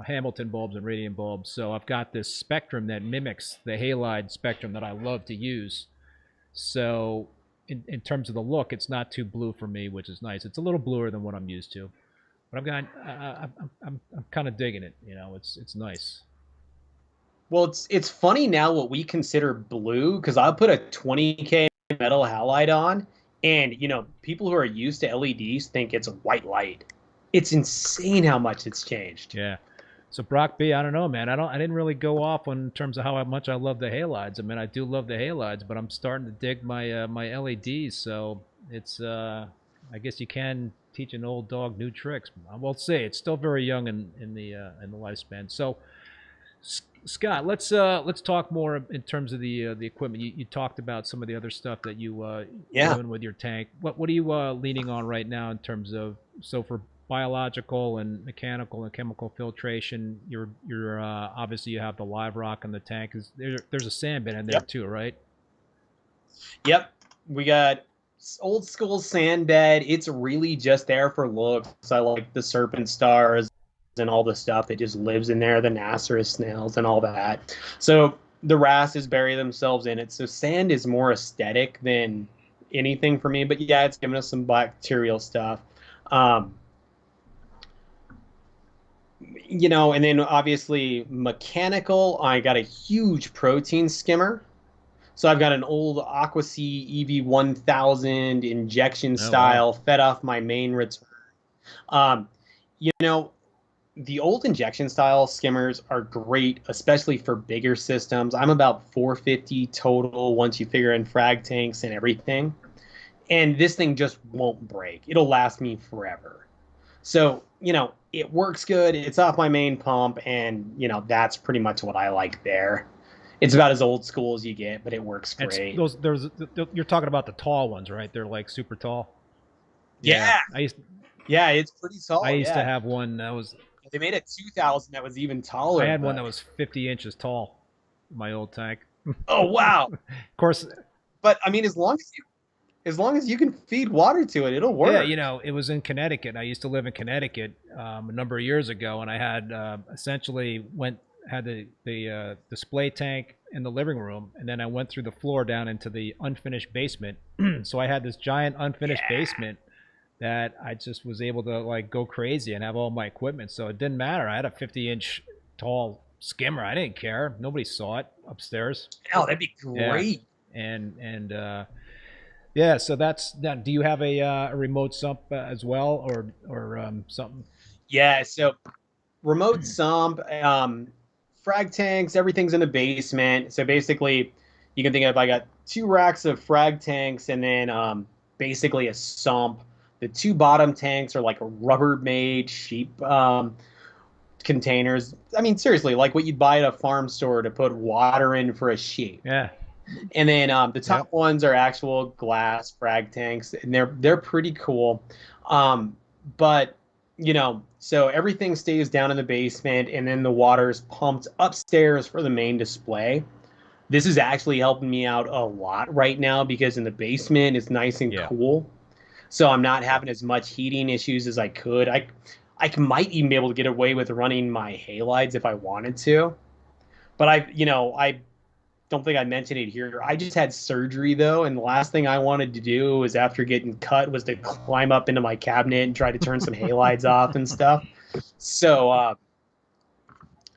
Hamilton bulbs and radium bulbs. So I've got this spectrum that mimics the halide spectrum that I love to use. So in terms of the look, it's not too blue for me, which is nice. It's a little bluer than what I'm used to, but I'm kind of digging it. You know, it's nice. Well, it's funny now what we consider blue, because I'll put a 20K metal halide on, and you know, people who are used to LEDs think it's a white light. It's insane how much it's changed. Yeah. So Brock B, I don't know, man. I didn't really go off on terms of how much I love the halides. I mean, I do love the halides, but I'm starting to dig my my LEDs. So it's I guess you can teach an old dog new tricks. We'll see. It's still very young in the lifespan. So Scott, let's talk more in terms of the equipment. You talked about some of the other stuff that you're doing with your tank. What are you leaning on right now in terms of, so for biological and mechanical and chemical filtration, you're obviously you have the live rock in the tank. There's a sand bin in there too, right? Yep, we got old school sand bed. It's really just there for looks. I like the serpent stars and all the stuff that just lives in there, the Nasserus snails and all that. So the wrasses bury themselves in it. So sand is more aesthetic than anything for me. But yeah, it's giving us some bacterial stuff. You know, and then obviously mechanical, I got a huge protein skimmer. So I've got an old AquaSea EV1000 injection style, fed off my main return. You know, the old injection style skimmers are great, especially for bigger systems. I'm about 450 total once you figure in frag tanks and everything. And this thing just won't break. It'll last me forever. So, you know, it works good. It's off my main pump, and, you know, that's pretty much what I like there. It's about as old school as you get, but it works great. You're talking about the tall ones, right? They're like super tall. Yeah. It's pretty tall. I used to have one that was. They made a 2000 that was even taller. I had one that was 50 inches tall. My old tank. Oh wow! Of course. But I mean, as long as you can feed water to it, it'll work. Yeah, you know, it was in Connecticut. I used to live in Connecticut a number of years ago, and I had essentially had the display tank in the living room, and then I went through the floor down into the unfinished basement. So I had this giant unfinished basement that I just was able to like go crazy and have all my equipment. So it didn't matter. I had a 50-inch tall skimmer. I didn't care. Nobody saw it upstairs. Oh, that'd be great. Yeah. And yeah, so that's that. Do you have a remote sump as well, or something? Yeah, so remote sump, frag tanks, everything's in the basement. So basically, you can think of, I got 2 racks of frag tanks, and then basically a sump. The 2 bottom tanks are like a Rubbermaid sheep containers. I mean, seriously, like what you'd buy at a farm store to put water in for a sheep. Yeah. And then the top ones are actual glass frag tanks, and they're pretty cool. But you know, so everything stays down in the basement, and then the water's pumped upstairs for the main display. This is actually helping me out a lot right now, because in the basement it's nice and cool. So I'm not having as much heating issues as I could. I might even be able to get away with running my halides if I wanted to. But I don't think I mentioned it here. I just had surgery though, and the last thing I wanted to do was, after getting cut, was to climb up into my cabinet and try to turn some halides off and stuff. So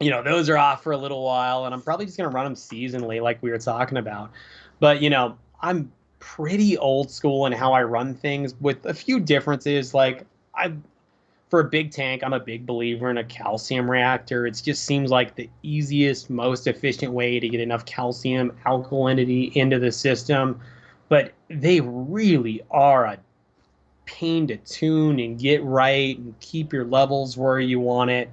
you know, those are off for a little while, and I'm probably just gonna run them seasonally like we were talking about. But you know, I'm pretty old school in how I run things, with a few differences. Like for a big tank, I'm a big believer in a calcium reactor. It just seems like the easiest, most efficient way to get enough calcium alkalinity into the system. But they really are a pain to tune and get right and keep your levels where you want it.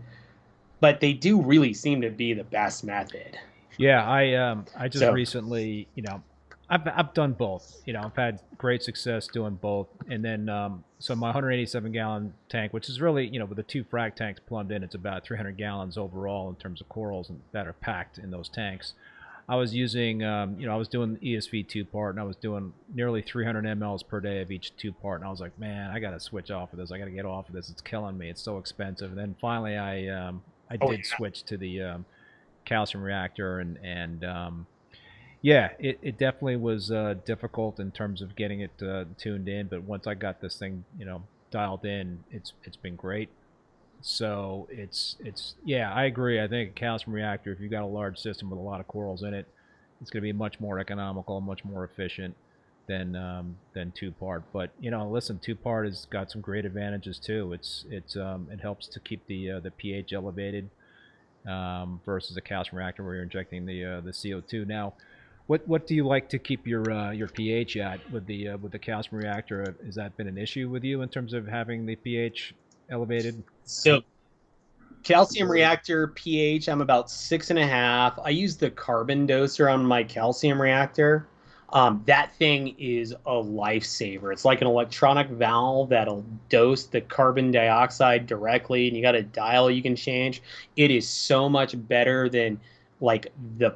But they do really seem to be the best method. Yeah, I just So recently, I've done both. I've had great success doing both. And then so my 187-gallon tank, which is really, with the 2 frag tanks plumbed in, it's about 300 gallons overall in terms of corals that are packed in those tanks. I was using, I was doing ESV 2-part, and I was doing nearly 300 mLs per day of each 2-part, and I was like, man, I got to switch off of this. I got to get off of this. It's killing me. It's so expensive. And then finally, I did switch to the calcium reactor, and yeah, it definitely was difficult in terms of getting it tuned in. But once I got this thing, dialed in, it's been great. So it's yeah, I agree. I think a calcium reactor, if you've got a large system with a lot of corals in it, it's going to be much more economical, much more efficient than 2-part. But listen, 2-part has got some great advantages too. It helps to keep the pH elevated versus a calcium reactor where you're injecting the CO2. Now, what do you like to keep your pH at with the calcium reactor? Has that been an issue with you in terms of having the pH elevated? So calcium reactor pH, I'm about 6.5. I use the carbon doser on my calcium reactor. That thing is a lifesaver. It's like an electronic valve that'll dose the carbon dioxide directly, and you got a dial you can change. It is so much better than like the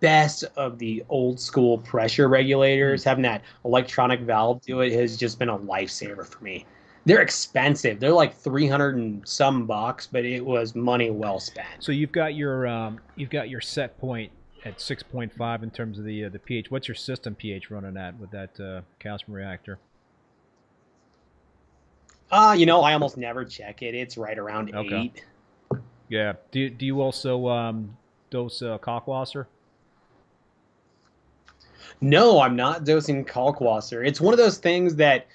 best of the old school pressure regulators. Having that electronic valve do it has just been a lifesaver for me. They're expensive. They're like 300 and some bucks, but it was money well spent. So you've got your set point at 6.5 in terms of the pH. What's your system pH running at with that calcium reactor? I almost never check it. It's right around 8. Yeah. Do you also dose Kalkwasser? No, I'm not dosing Kalkwasser. It's one of those things that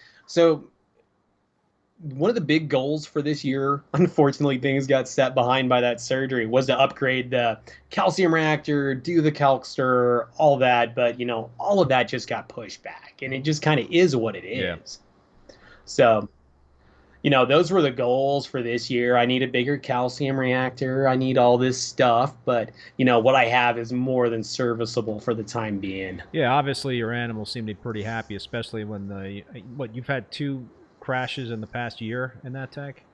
one of the big goals for this year, unfortunately, things got set behind by that surgery, was to upgrade the calcium reactor, do the calc stir, all that. But, all of that just got pushed back, and it just kind of is what it is. Yeah. So, those were the goals for this year. I need a bigger calcium reactor. I need all this stuff. But, what I have is more than serviceable for the time being. Yeah, obviously your animals seem to be pretty happy, especially when you've had 2 crashes in the past year in that tank?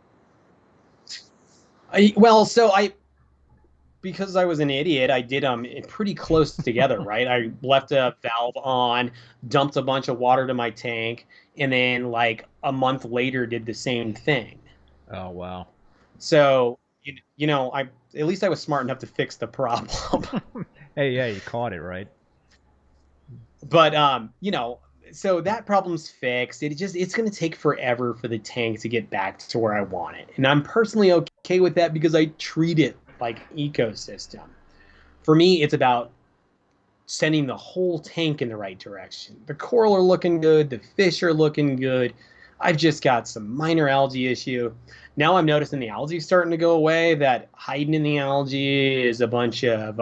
Because I was an idiot, I did pretty close together, right? I left a valve on, dumped a bunch of water to my tank, and then like a month later did the same thing. Oh wow. So I at least I was smart enough to fix the problem. Hey, yeah, you caught it, right? But so that problem's fixed. It's going to take forever for the tank to get back to where I want it. And I'm personally okay with that because I treat it like ecosystem. For me, it's about sending the whole tank in the right direction. The coral are looking good, the fish are looking good. I've just got some minor algae issue. Now I'm noticing the algae starting to go away. That hiding in the algae is a bunch of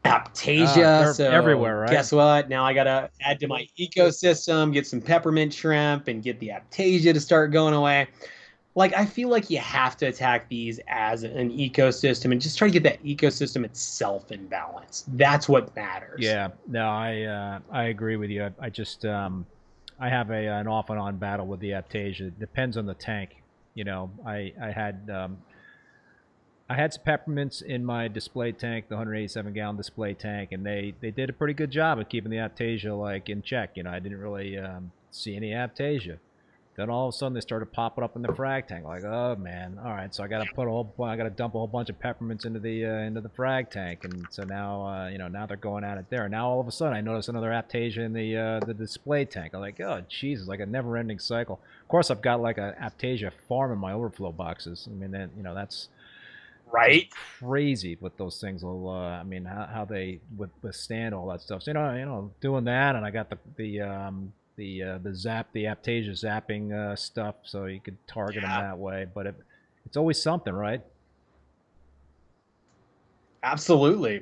Aptasia. They're everywhere, right? Guess what? Now I gotta add to my ecosystem, get some peppermint shrimp, and get the Aptasia to start going away. Like, I feel like you have to attack these as an ecosystem and just try to get that ecosystem itself in balance. That's what matters. Yeah, no, I agree with you. I just I have an off and on battle with the Aptasia. It depends on the tank. I had some peppermints in my display tank, the 187-gallon display tank, and they did a pretty good job of keeping the Aptasia like in check. I didn't really see any Aptasia. Then all of a sudden they started popping up in the frag tank. Like, oh man, all right, so I got to dump a whole bunch of peppermints into the frag tank, and so now now they're going at it there. Now all of a sudden I notice another Aptasia in the display tank. I'm like, oh Jesus, like a never-ending cycle. Of course, I've got like a Aptasia farm in my overflow boxes. I mean, that's right, crazy what those things will. I mean, how they withstand all that stuff. So, doing that, and I got the the Aptasia zapping stuff, so you could target them that way. But it's always something, right? Absolutely.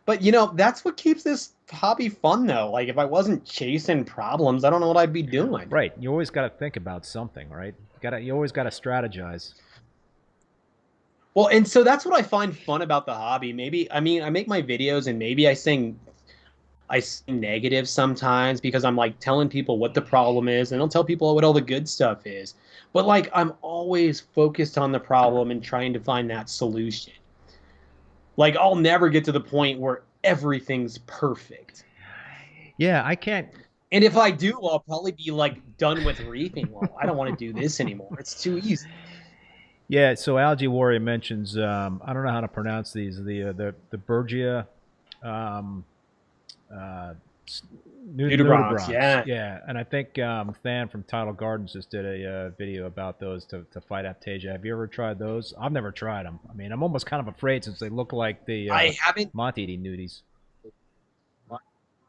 But you know, that's what keeps this hobby fun though. Like if I wasn't chasing problems, I don't know what I'd be doing. Right. You always got to think about something, right? You always got to strategize. Well, and so that's what I find fun about the hobby. Maybe I mean, I make my videos and maybe I sing negative sometimes because I'm like telling people what the problem is and I'll tell people what all the good stuff is. But like I'm always focused on the problem and trying to find that solution. Like I'll never get to the point where everything's perfect. Yeah, I can't. And if I do, I'll probably be like done with reefing. Well, I don't want to do this anymore. It's too easy. Yeah, so Algae Warrior mentions I don't know how to pronounce these, the Bergia uh, Nudibranchs, yeah. Yeah, and I think Than from Tidal Gardens just did a video about those to fight Aptasia. Have you ever tried those? I've never tried them. I mean, I'm almost kind of afraid since they look like the I haven't. moth-eating nudies.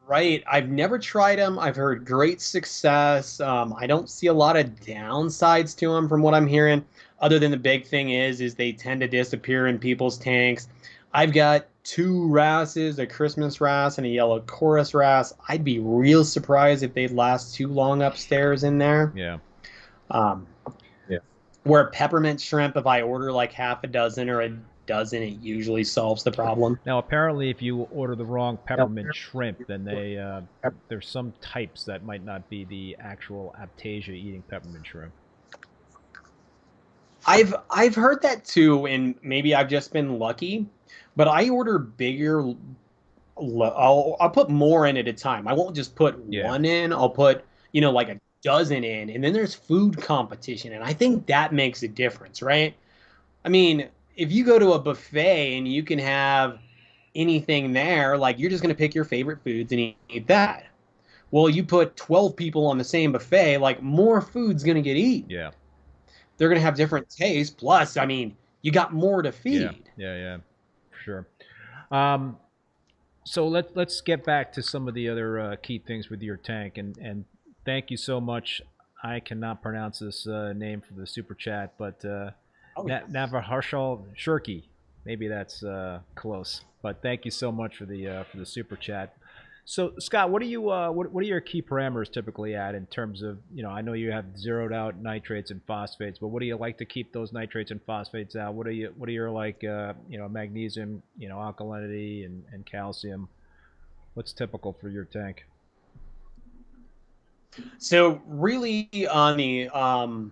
Right. I've never tried them. I've heard great success. I don't see a lot of downsides to them from what I'm hearing, other than the big thing is they tend to disappear in people's tanks. I've got two wrasses, a Christmas wrasse and a yellow chorus wrasse. I'd be real surprised if they'd last too long upstairs in there. Yeah. Yeah. Where peppermint shrimp, if I order like half a dozen or a dozen, it usually solves the problem. Now, apparently, if you order the wrong peppermint shrimp, then there's some types that might not be the actual Aptasia eating peppermint shrimp. I've heard that too, and maybe I've just been lucky. But I order bigger. I'll put more in at a time. I won't just put one in. I'll put like a dozen in, and then there's food competition, and I think that makes a difference, right? I mean, if you go to a buffet and you can have anything there, like you're just going to pick your favorite foods and eat that. Well, you put 12 people on the same buffet, like more food's going to get eaten. Yeah. They're going to have different tastes. Plus, I mean, you got more to feed. Yeah. For sure. So let's get back to some of the other key things with your tank. And thank you so much. I cannot pronounce this name for the super chat, but Navarharshal Shirky, maybe that's close. But thank you so much for the super chat. So Scott, what are your key parameters typically at in terms of, I know you have zeroed out nitrates and phosphates, but what do you like to keep those nitrates and phosphates out? What are your like magnesium, alkalinity and calcium? What's typical for your tank? So really on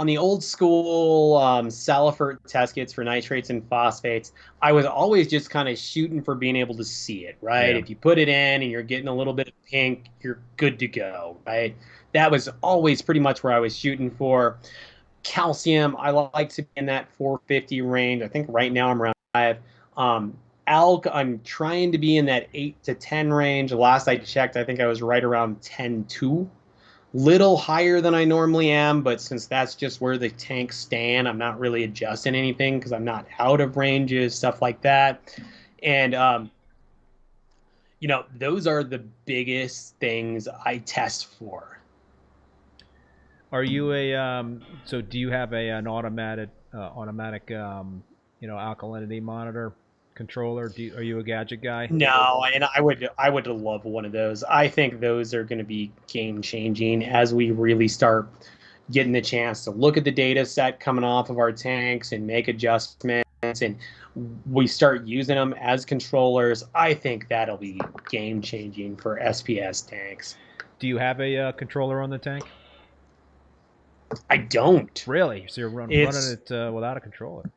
the old school Salifert test kits for nitrates and phosphates, I was always just kind of shooting for being able to see it, right? Yeah. If you put it in and you're getting a little bit of pink, you're good to go, right? That was always pretty much where I was shooting for. Calcium, I like to be in that 450 range. I think right now I'm around 5. Alk, I'm trying to be in that 8 to 10 range. Last I checked, I think I was right around 10.2. Little higher than I normally am, but since that's just where the tanks stand, I'm not really adjusting anything because I'm not out of ranges, stuff like that. And those are the biggest things I test for. Are you so do you have an automatic alkalinity monitor controller? Are you a gadget guy? No, and I would love one of those. I think those are going to be game changing as we really start getting the chance to look at the data set coming off of our tanks and make adjustments, and we start using them as controllers. I think that'll be game changing for SPS tanks. Do you have a controller on the tank? I don't. Really? So you're running it without a controller?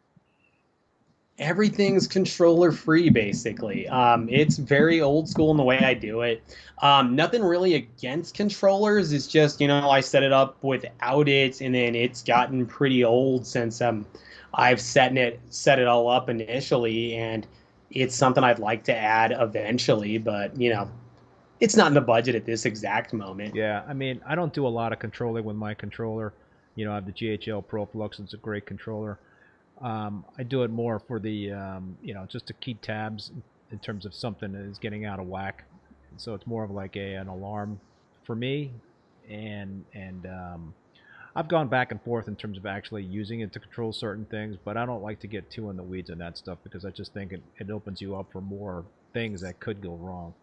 Everything's controller free, basically. It's very old school in the way I do it. Nothing really against controllers. It's just, I set it up without it, and then it's gotten pretty old since I've set it all up initially, and it's something I'd like to add eventually, but it's not in the budget at this exact moment. Yeah, I mean, I don't do a lot of controlling with my controller. I have the GHL Profilux. It's a great controller. I do it more for the, just to keep tabs in terms of something that is getting out of whack. So it's more of like an alarm for me, and I've gone back and forth in terms of actually using it to control certain things, but I don't like to get too in the weeds on that stuff because I just think it opens you up for more things that could go wrong.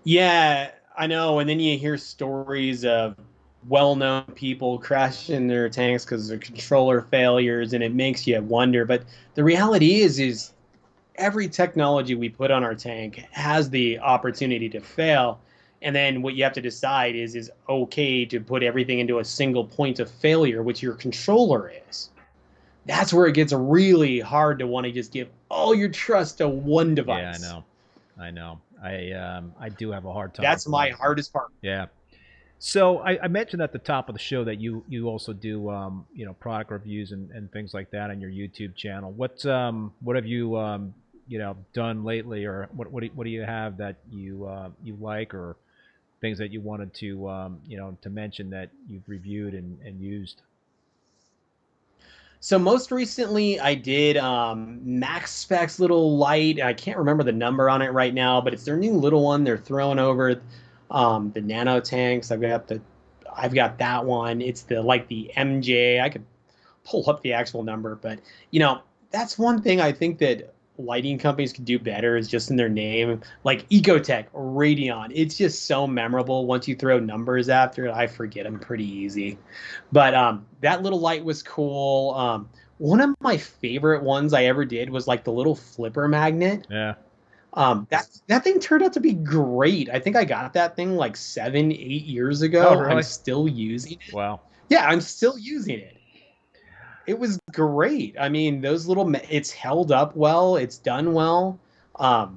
Yeah, I know. And then you hear stories of well-known people crashing their tanks because of controller failures, and it makes you wonder. But the reality is every technology we put on our tank has the opportunity to fail. And then what you have to decide is okay to put everything into a single point of failure, which your controller is. That's where it gets really hard to want to just give all your trust to one device. Yeah, I know. I do have a hard time. That's my hardest part. Yeah. So I mentioned at the top of the show that you also do you know, product reviews and things like that on your YouTube channel. What have you you know, done lately, or what do you have that you like, or things that you wanted to you know, to mention that you've reviewed and used? So most recently, I did Max Spec's little light. I can't remember the number on it right now, but it's their new little one. They're throwing over the nano tanks. I've got that one. It's the MJ. I could pull up the actual number, but you know, that's one thing I think that lighting companies could do better is just in their name, like Ecotech, Radion. It's just so memorable. Once you throw numbers after it, I forget them pretty easy. But that little light was cool. One of my favorite ones I ever did was like the little flipper magnet. Yeah. That thing turned out to be great. I think I got that thing like 7, 8 years ago. Oh, really? I'm still using it. Wow. Yeah, I'm still using it. It was great. I mean, it's held up well. It's done well. I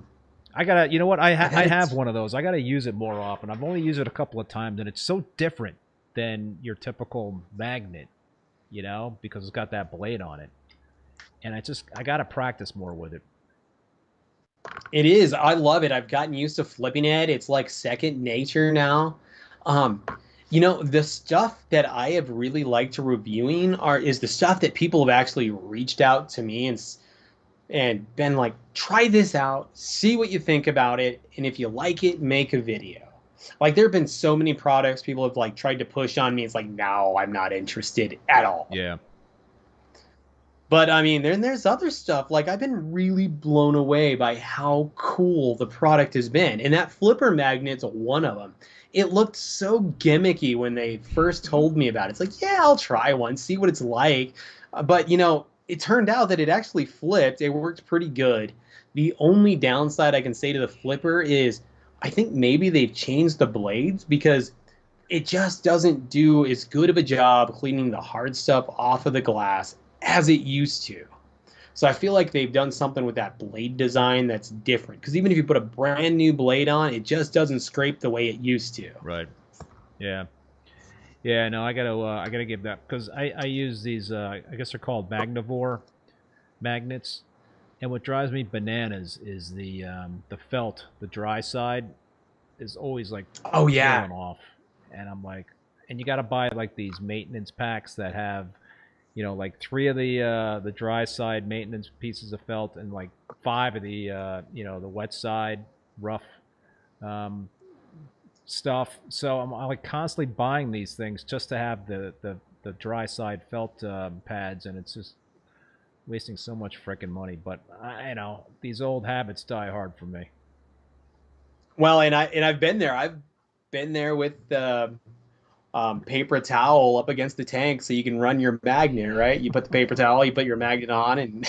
gotta, you know what? I have one of those. I gotta use it more often. I've only used it a couple of times, and it's so different than your typical magnet, you know, because it's got that blade on it. And I gotta practice more with it. It is. I love it. I've gotten used to flipping it. It's like second nature now. You know, the stuff that I have really liked to reviewing is the stuff that people have actually reached out to me and been like, try this out, see what you think about it, and if you like it, make a video. Like there have been so many products people have like tried to push on me. It's like, no, I'm not interested at all. Yeah. But I mean, then there's other stuff. Like I've been really blown away by how cool the product has been. And that flipper magnet's one of them. It looked so gimmicky when they first told me about it. It's like, yeah, I'll try one, see what it's like. But you know, it turned out that it actually flipped. It worked pretty good. The only downside I can say to the flipper is I think maybe they've changed the blades because it just doesn't do as good of a job cleaning the hard stuff off of the glass as it used to. So I feel like they've done something with that blade design that's different. Because even if you put a brand new blade on, it just doesn't scrape the way it used to. Right. Yeah. Yeah. No, I gotta give that, because I use these. I guess they're called Magnivore magnets. And what drives me bananas is the felt. The dry side is always like peeling off, and I'm like, and you got to buy like these maintenance packs that have, you know, like 3 of the dry side maintenance pieces of felt and like 5 of the you know, the wet side rough stuff. So I'm like constantly buying these things just to have the dry side felt pads, and it's just wasting so much freaking money. But you know, these old habits die hard for me. Well, and I've been there. I've been there with the paper towel up against the tank so you can run your magnet, right? You put the paper towel, you put your magnet on, and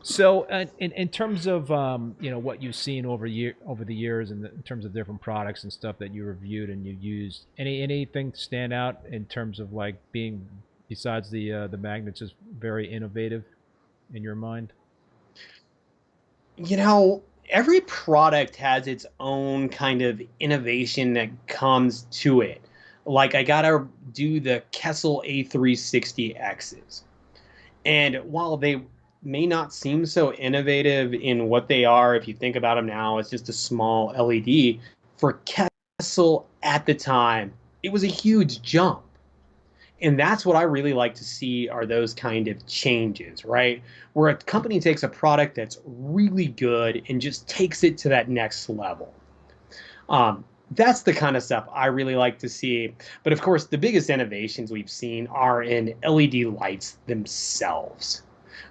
So, in terms of you know, what you've seen over the years, and in terms of different products and stuff that you reviewed and you used, anything stand out in terms of like being, besides the magnets, is very innovative in your mind? you know, every product has its own kind of innovation that comes to it. Like I gotta do the Kessel A360Xs. And while they may not seem so innovative in what they are, if you think about them now, it's just a small LED. For Kessel at the time, it was a huge jump. And that's what I really like to see, are those kind of changes, right? Where a company takes a product that's really good and just takes it to that next level. That's the kind of stuff I really like to see. But of course, the biggest innovations we've seen are in LED lights themselves.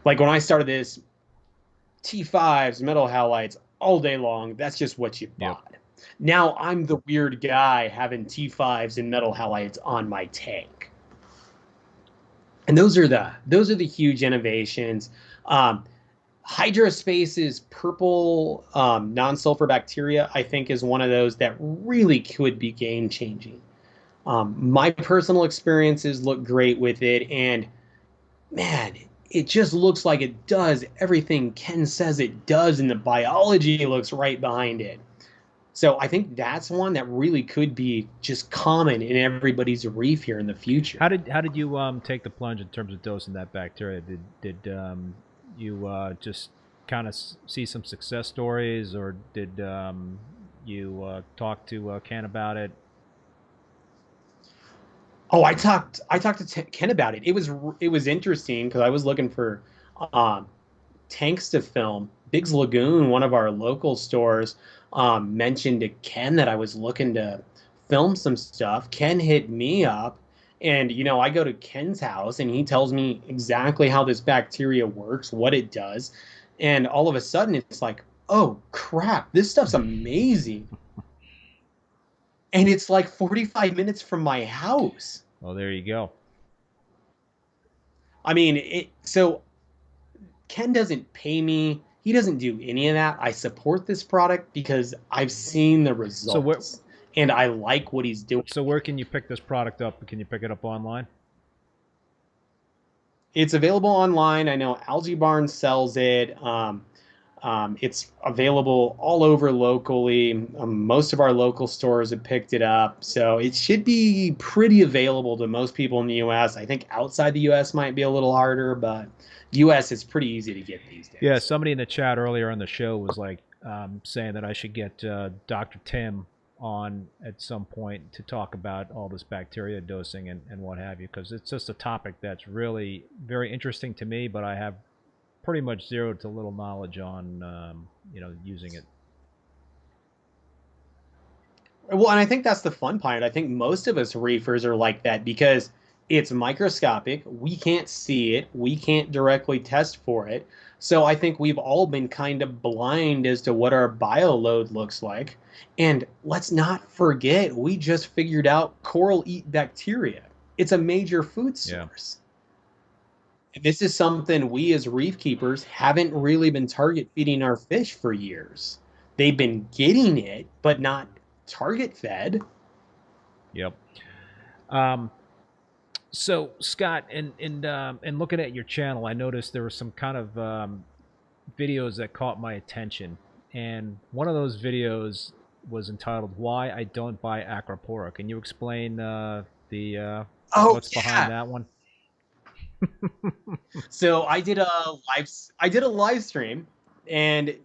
Like when I started this, T5s, metal halides all day long. That's just what you Yep. bought. Now I'm the weird guy having T5s and metal halides on my tank. And those are the huge innovations. Hydrospace's purple non-sulfur bacteria, I think, is one of those that really could be game changing. My personal experiences look great with it, and man, it just looks like it does everything Ken says it does, and the biology looks right behind it. So I think that's one that really could be just common in everybody's reef here in the future. How did you take the plunge in terms of dosing that bacteria? Did you just kind of see some success stories, or did you talk to Ken about it? Oh, I talked to Ken about it. It was interesting because I was looking for um, tanks to film. Biggs Lagoon, one of our local stores, mentioned to Ken that I was looking to film some stuff. Ken hit me up, and I go to Ken's house, and he tells me exactly how this bacteria works, what it does, and all of a sudden it's like, oh crap, this stuff's amazing, and it's like 45 minutes from my house. Well, there you go. I mean, so Ken doesn't pay me. He doesn't do any of that. I support this product because I've seen the So where results and I like what he's doing. so where can you pick this product up? Can you pick it up online? It's available online. I know Algae Barn sells it. It's available all over locally. Most of our local stores have picked it up. So it should be pretty available to most people in the US. I think outside the US might be a little harder, but US is pretty easy to get these days. Yeah, somebody in the chat earlier on the show was like saying that I should get Dr. Tim on at some point to talk about all this bacteria dosing and what have you, because it's just a topic that's really very interesting to me, but I have pretty much zero to little knowledge on using it. Well, and I think that's the fun part. I think most of us reefers are like that because it's microscopic. We can't see it. We can't directly test for it. So I think we've all been kind of blind as to what our bio load looks like. And let's not forget, we just figured out coral eat bacteria. It's a major food Yeah. source. And this is something we as reef keepers haven't really been target feeding our fish for years. They've been getting it, but not target fed. Yep. So Scott, and looking at your channel, I noticed there were some kind of videos that caught my attention, and one of those videos was entitled "Why I Don't Buy Acropora." Can you explain the Oh what's yeah. behind that one? So I did a live stream, and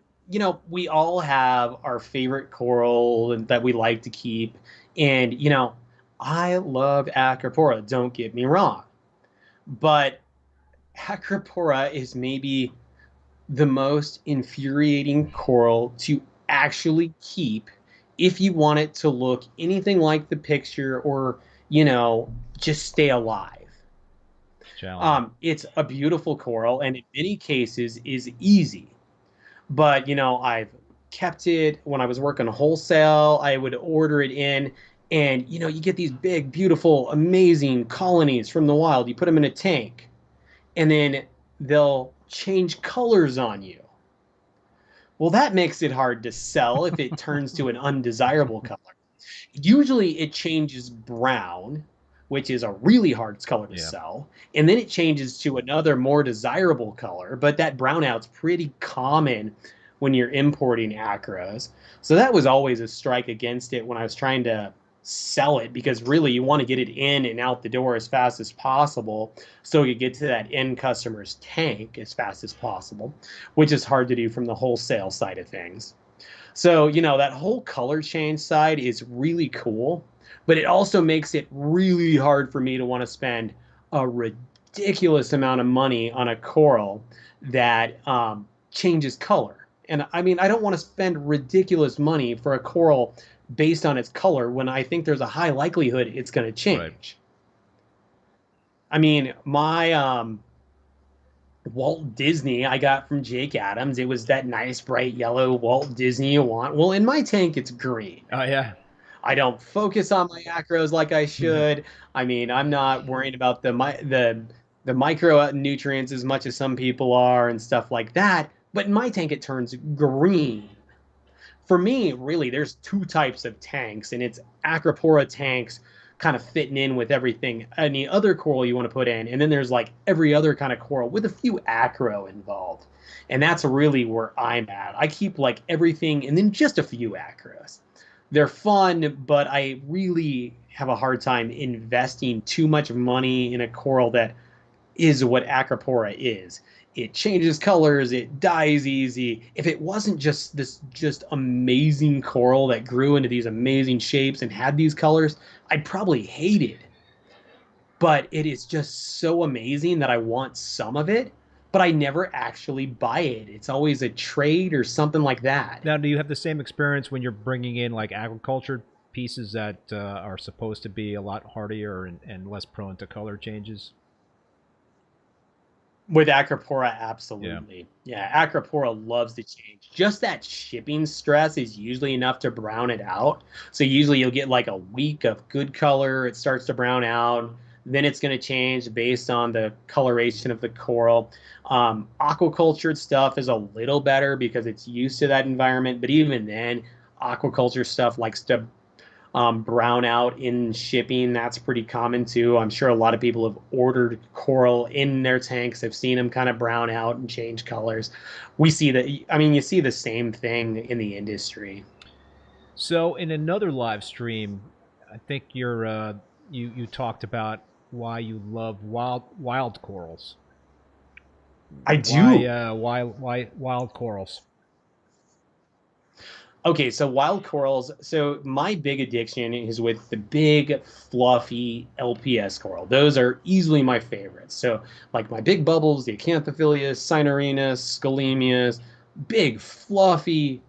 we all have our favorite coral that we like to keep, and I love Acropora, don't get me wrong, but Acropora is maybe the most infuriating coral to actually keep if you want it to look anything like the picture, or just stay alive. Challenging. It's a beautiful coral, and in many cases is easy. But I've kept it when I was working wholesale. I would order it in, and you get these big, beautiful, amazing colonies from the wild. You put them in a tank, and then they'll change colors on you. Well, that makes it hard to sell if it turns to an undesirable color. Usually it changes brown, which is a really hard color to Yeah. sell, and then it changes to another more desirable color, but that brownout's pretty common when you're importing acros. So that was always a strike against it when I was trying to sell it, because really you want to get it in and out the door as fast as possible so you get to that end customer's tank as fast as possible, which is hard to do from the wholesale side of things. So, that whole color change side is really cool, but it also makes it really hard for me to want to spend a ridiculous amount of money on a coral that changes color. And I mean, I don't want to spend ridiculous money for a coral based on its color when I think there's a high likelihood it's going to change. Right. I mean, my Walt Disney I got from Jake Adams. It was that nice bright yellow Walt Disney you want. Well, in my tank, it's green. Oh yeah. I don't focus on my acros like I should. I mean, I'm not worried about the micronutrients as much as some people are and stuff like that. But in my tank, it turns green. For me, really, there's two types of tanks, and it's Acropora tanks kind of fitting in with everything, any other coral you want to put in. And then there's like every other kind of coral with a few acro involved. And that's really where I'm at. I keep like everything and then just a few acros. They're fun, but I really have a hard time investing too much money in a coral that is what Acropora is. It changes colors, it dies easy. If it wasn't just this just amazing coral that grew into these amazing shapes and had these colors, I'd probably hate it. But it is just so amazing that I want some of it, but I never actually buy it. It's always a trade or something like that. Now, do you have the same experience when you're bringing in like aquaculture pieces that are supposed to be a lot hardier and less prone to color changes? With Acropora, absolutely. Yeah, Acropora loves to change. Just that shipping stress is usually enough to brown it out. So usually you'll get like a week of good color. It starts to brown out. Then it's going to change based on the coloration of the coral. Aquaculture stuff is a little better because it's used to that environment. But even then, aquaculture stuff likes to brown out in shipping. That's pretty common too. I'm sure a lot of people have ordered coral in their tanks, have seen them kind of brown out and change colors. We see that. I mean, you see the same thing in the industry. So in another live stream, I think you talked about why you love wild corals. I do. Why wild corals? Okay, so wild corals. So my big addiction is with the big, fluffy LPS coral. Those are easily my favorites. So like my big bubbles, the Acanthophilias, Cynarinas, Scholemias, big, fluffy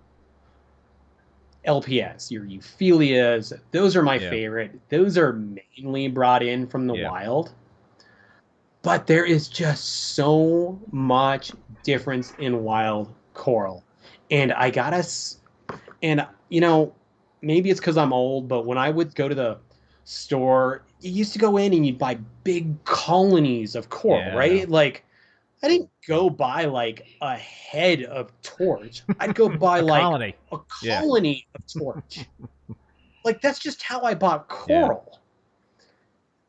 LPS, your Euphyllias. Those are my favorite. Those are mainly brought in from the wild. But there is just so much difference in wild coral. And I gotta and, you know, maybe it's because I'm old, but when I would go to the store, you used to go in and you'd buy big colonies of coral, right? Like, I didn't go buy like a head of torch. I'd go buy like colony. A colony of torch. Like, that's just how I bought coral.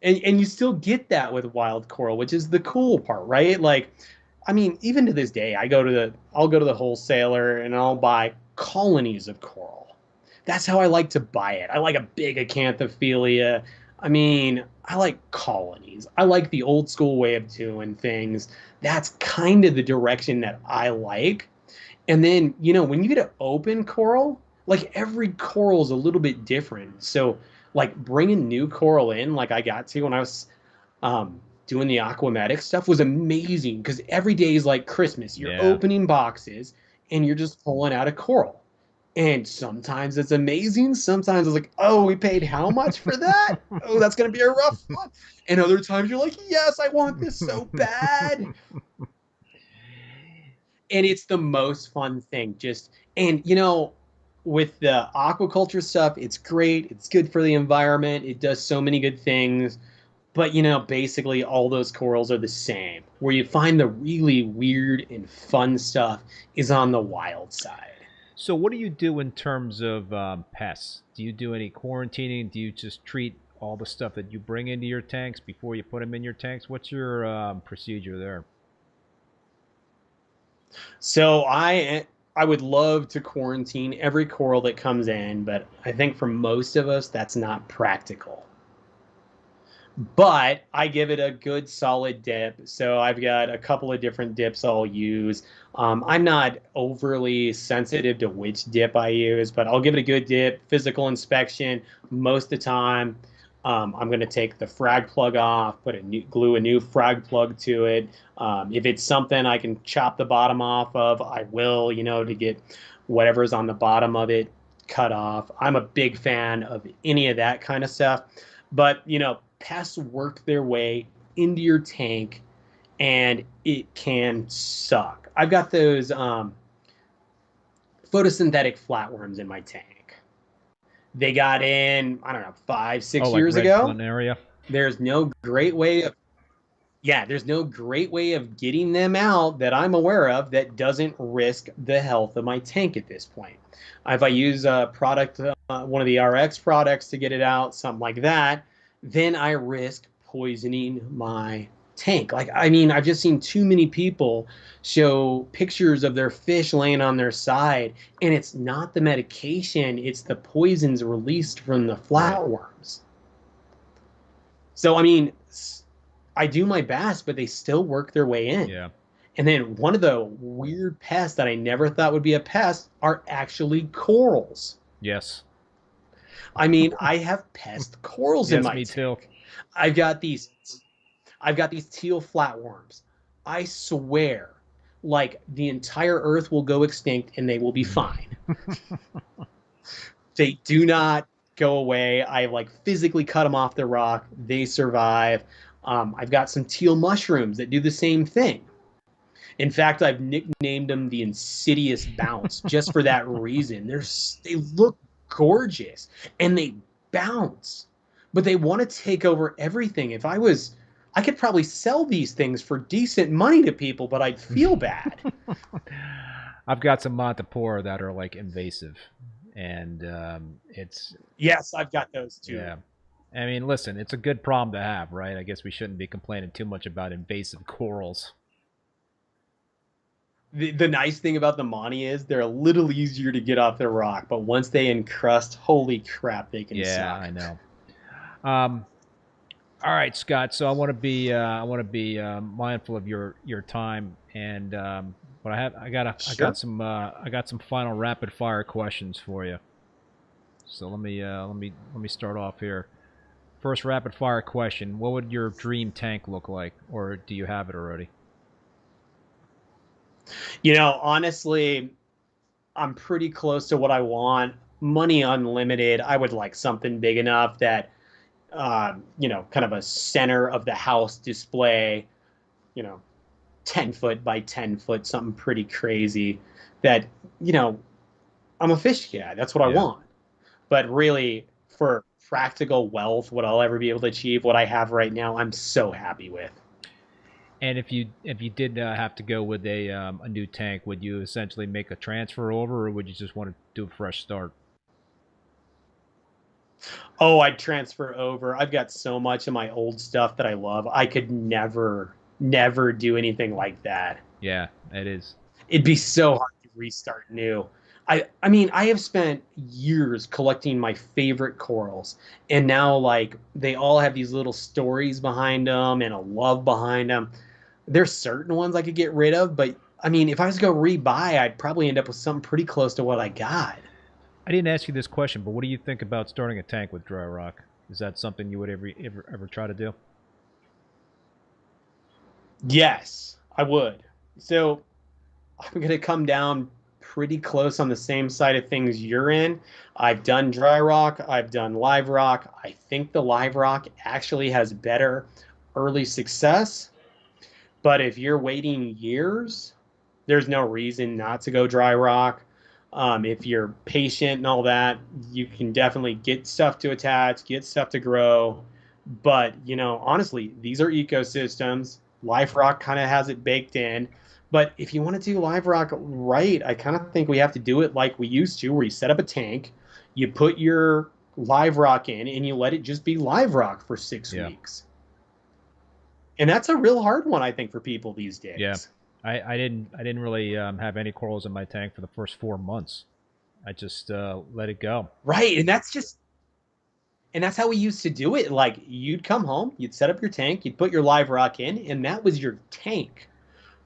And you still get that with wild coral, which is the cool part, right? Like, I mean, even to this day, I'll go to the wholesaler and I'll buy colonies of coral. That's how I like to buy it. I like a big acanthophilia. I mean, I like colonies. I like the old school way of doing things. That's kind of the direction that I like. And then, you know, when you get an open coral, like every coral is a little bit different. So, like bringing new coral in, like I got to when I was doing the aquamatic stuff, was amazing because every day is like Christmas. You're opening boxes and you're just pulling out a coral. And sometimes it's amazing. Sometimes it's like, oh, we paid how much for that? Oh, that's going to be a rough one. And other times you're like, yes, I want this so bad. And it's the most fun thing. And you know, with the aquaculture stuff, it's great. It's good for the environment. It does so many good things. But, you know, basically all those corals are the same. Where you find the really weird and fun stuff is on the wild side. So what do you do in terms of pests? Do you do any quarantining? Do you just treat all the stuff that you bring into your tanks before you put them in your tanks? What's your procedure there? So I would love to quarantine every coral that comes in, but I think for most of us, that's not practical. But I give it a good solid dip. So I've got a couple of different dips I'll use. I'm not overly sensitive to which dip I use, but I'll give it a good dip, physical inspection most of the time. I'm going to take the frag plug off, glue a new frag plug to it. If it's something I can chop the bottom off of, I will, you know, to get whatever's on the bottom of it cut off. I'm a big fan of any of that kind of stuff. But, you know, pests work their way into your tank and it can suck. I've got those photosynthetic flatworms in my tank. They got in, I don't know, 5, 6 like years red ago. planaria. There's no great way of, yeah, there's no great way of getting them out that I'm aware of that doesn't risk the health of my tank at this point. If I use a product, one of the RX products to get it out, something like that, then I risk poisoning my tank. Like, I mean, I've just seen too many people show pictures of their fish laying on their side, and it's not the medication, it's the poisons released from the flatworms. So, I mean, I do my best, but they still work their way in. Yeah. And then one of the weird pests that I never thought would be a pest are actually corals. Yes. I mean, I have pest corals in Yes, my me tank. too. I've got these teal flatworms. I swear, like the entire earth will go extinct and they will be fine. They do not go away. I like physically cut them off the rock. They survive. I've got some teal mushrooms that do the same thing. In fact, I've nicknamed them the Insidious Bounce just for that reason. They look gorgeous and they bounce, but they want to take over everything. I could probably sell these things for decent money to people, but I'd feel bad. I've got some Montipora that are like invasive, and yes, I've got those too. Yeah. I mean, listen, it's a good problem to have, right? I guess we shouldn't be complaining too much about invasive corals. The nice thing about the Monty is they're a little easier to get off the rock, but once they encrust, holy crap, they can suck. Yeah, I know. All right, Scott. So I want to be mindful of your time, and but I got some final rapid fire questions for you. So let me start off here. First rapid fire question: what would your dream tank look like, or do you have it already? You know, honestly, I'm pretty close to what I want. Money unlimited. I would like something big enough that, you know, kind of a center of the house display, you know, 10 foot by 10 foot, something pretty crazy that, you know, I'm a fish guy. That's what I want. But really, for practical wealth, what I'll ever be able to achieve, what I have right now, I'm so happy with. And if you did have to go with a new tank, would you essentially make a transfer over, or would you just want to do a fresh start? Oh, I'd transfer over. I've got so much of my old stuff that I love. I could never do anything like that. Yeah, it is. It'd be so hard to restart new. I mean, I have spent years collecting my favorite corals, and now like they all have these little stories behind them and a love behind them. There's certain ones I could get rid of, but I mean, if I was to go rebuy, I'd probably end up with something pretty close to what I got. I didn't ask you this question, but what do you think about starting a tank with dry rock? Is that something you would ever try to do? Yes, I would. So I'm going to come down pretty close on the same side of things you're in. I've done dry rock. I've done live rock. I think the live rock actually has better early success. But if you're waiting years, there's no reason not to go dry rock. If you're patient and all that, you can definitely get stuff to attach, get stuff to grow. But, you know, honestly, these are ecosystems. Live rock kind of has it baked in. But if you want to do live rock right, I kind of think we have to do it like we used to, where you set up a tank, you put your live rock in, and you let it just be live rock for 6 weeks. And that's a real hard one, I think, for people these days. Yeah, I didn't really have any corals in my tank for the first 4 months. I just let it go. Right, and that's how we used to do it. Like, you'd come home, you'd set up your tank, you'd put your live rock in, and that was your tank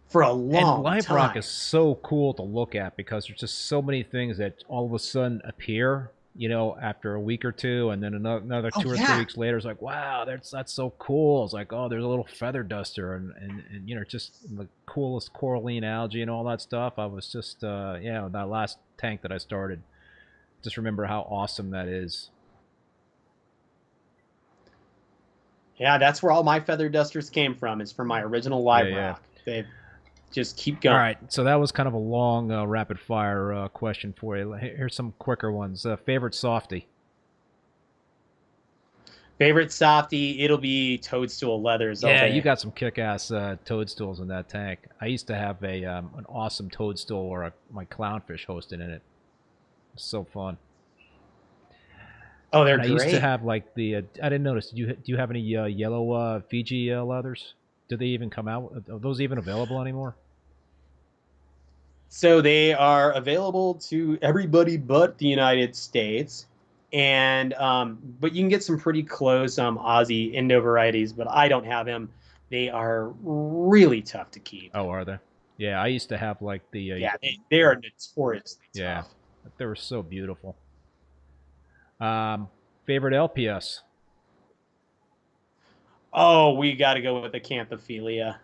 for a long time. And live rock is so cool to look at because there's just so many things that all of a sudden appear, you know, after a week or two, and then another 2 or 3 weeks later, it's like, wow, that's so cool. It's like, oh, there's a little feather duster, and you know, just the coolest coralline algae and all that stuff. I was just, that last tank that I started, just remember how awesome that is. Yeah, that's where all my feather dusters came from. Is from my original live rock. They just keep going. All right, so that was kind of a long rapid fire question for you. Here's some quicker ones. Favorite softie? Favorite softie, it'll be Toadstool Leathers. Yeah, you got some kick-ass toadstools in that tank. I used to have a an awesome toadstool or my clownfish hosted in it. It's so fun. Oh, they're and great. I used to have like the. I didn't notice. Do you have any yellow Fiji leathers? Do they even come out? Are those even available anymore? So they are available to everybody but the United States, and but you can get some pretty close Aussie Indo varieties. But I don't have them. They are really tough to keep. Oh, are they? Yeah, I used to have like the. Yeah, they are notoriously tough. Yeah, they were so beautiful. Favorite LPS? Oh, we got to go with the Canthophilia.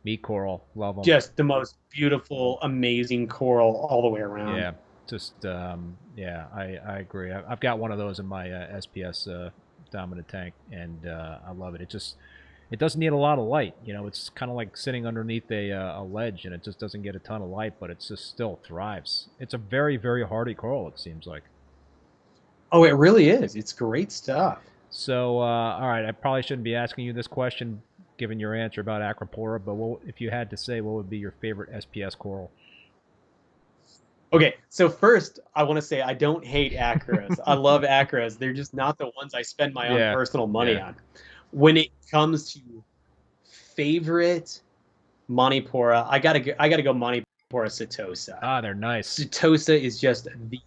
Meat coral, love them. Just the most beautiful, amazing coral all the way around. Yeah, just yeah, I agree. I've got one of those in my SPS dominant tank, and I love it. It doesn't need a lot of light. You know, it's kind of like sitting underneath a ledge, and it just doesn't get a ton of light, but it just still thrives. It's a very, very hardy coral, it seems like. Oh, it really is. It's great stuff. So, all right, I probably shouldn't be asking you this question, given your answer about Acropora, but if you had to say, what would be your favorite SPS coral? Okay, so first, I want to say I don't hate acros. I love acros. They're just not the ones I spend my own personal money on. When it comes to favorite Monipora, I gotta go Monipora Setosa. Ah, they're nice. Setosa is just the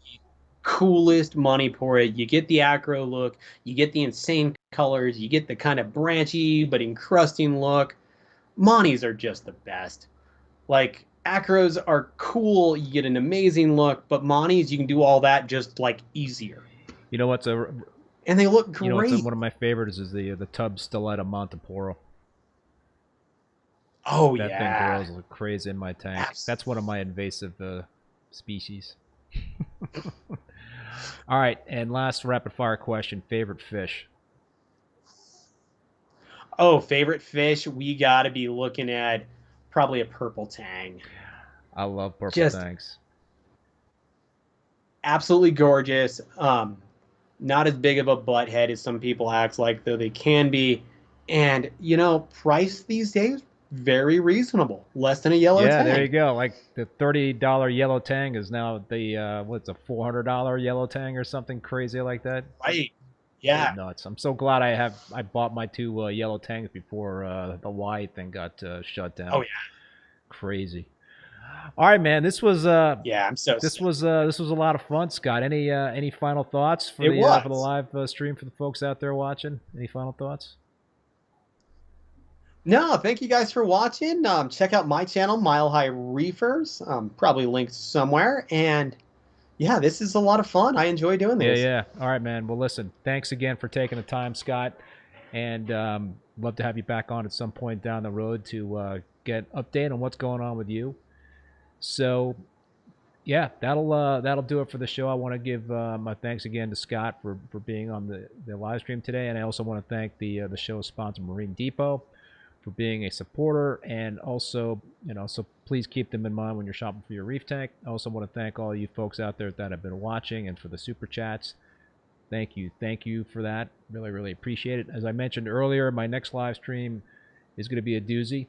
coolest Monipora. You get the acro look, you get the insane colors, you get the kind of branchy but encrusting look. Monis are just the best. Like, acros are cool, you get an amazing look, but Monis, you can do all that just like easier. You know what's and they look great. You know what's one of my favorites is the tub Stiletta Monteporo. Oh, that yeah. thing grows like crazy in my tank. Absolutely. That's one of my invasive species. All right, and last rapid fire question: favorite fish? Oh, favorite fish? We got to be looking at probably a purple tang. I love purple tangs. Absolutely gorgeous. Not as big of a butt head as some people act like, though they can be. And, you know, price these days, very reasonable. Less than a yellow tang. Yeah, there you go. Like the $30 yellow tang is now the, what's a $400 yellow tang or something crazy like that? Right. Yeah. Nuts. I'm so glad I bought my two yellow tangs before the Y thing got shut down. Oh, yeah. Crazy. All right, man. This was yeah, I'm so this was a lot of fun, Scott. Any final thoughts for the live stream for the folks out there watching? Any final thoughts? No, thank you guys for watching. Check out my channel, Mile High Reefers. Probably linked somewhere. And yeah, this is a lot of fun. I enjoy doing this. Yeah. All right, man. Well, listen, thanks again for taking the time, Scott. And love to have you back on at some point down the road to get an update on what's going on with you. So, yeah, that'll do it for the show. I want to give my thanks again to Scott for being on the live stream today, and I also want to thank the show's sponsor, Marine Depot, for being a supporter, and also, you know, so please keep them in mind when you're shopping for your reef tank. I also want to thank all you folks out there that have been watching and for the super chats. Thank you for that. Really, really appreciate it. As I mentioned earlier, my next live stream is going to be a doozy.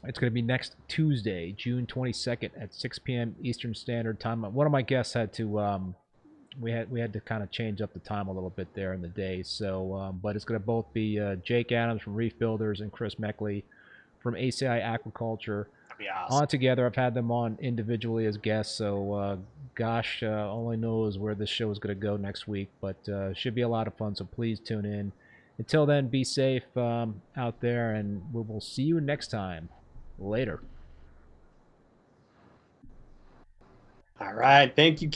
It's going to be next Tuesday, June 22nd at 6 p.m. Eastern Standard Time. One of my guests had to, we had to kind of change up the time a little bit there in the day. So, but it's going to both be Jake Adams from Reef Builders and Chris Meckley from ACI Aquaculture on together. I've had them on individually as guests. So, gosh, only knows where this show is going to go next week. But should be a lot of fun. So please tune in. Until then, be safe out there, and we will see you next time. Later. All right. Thank you.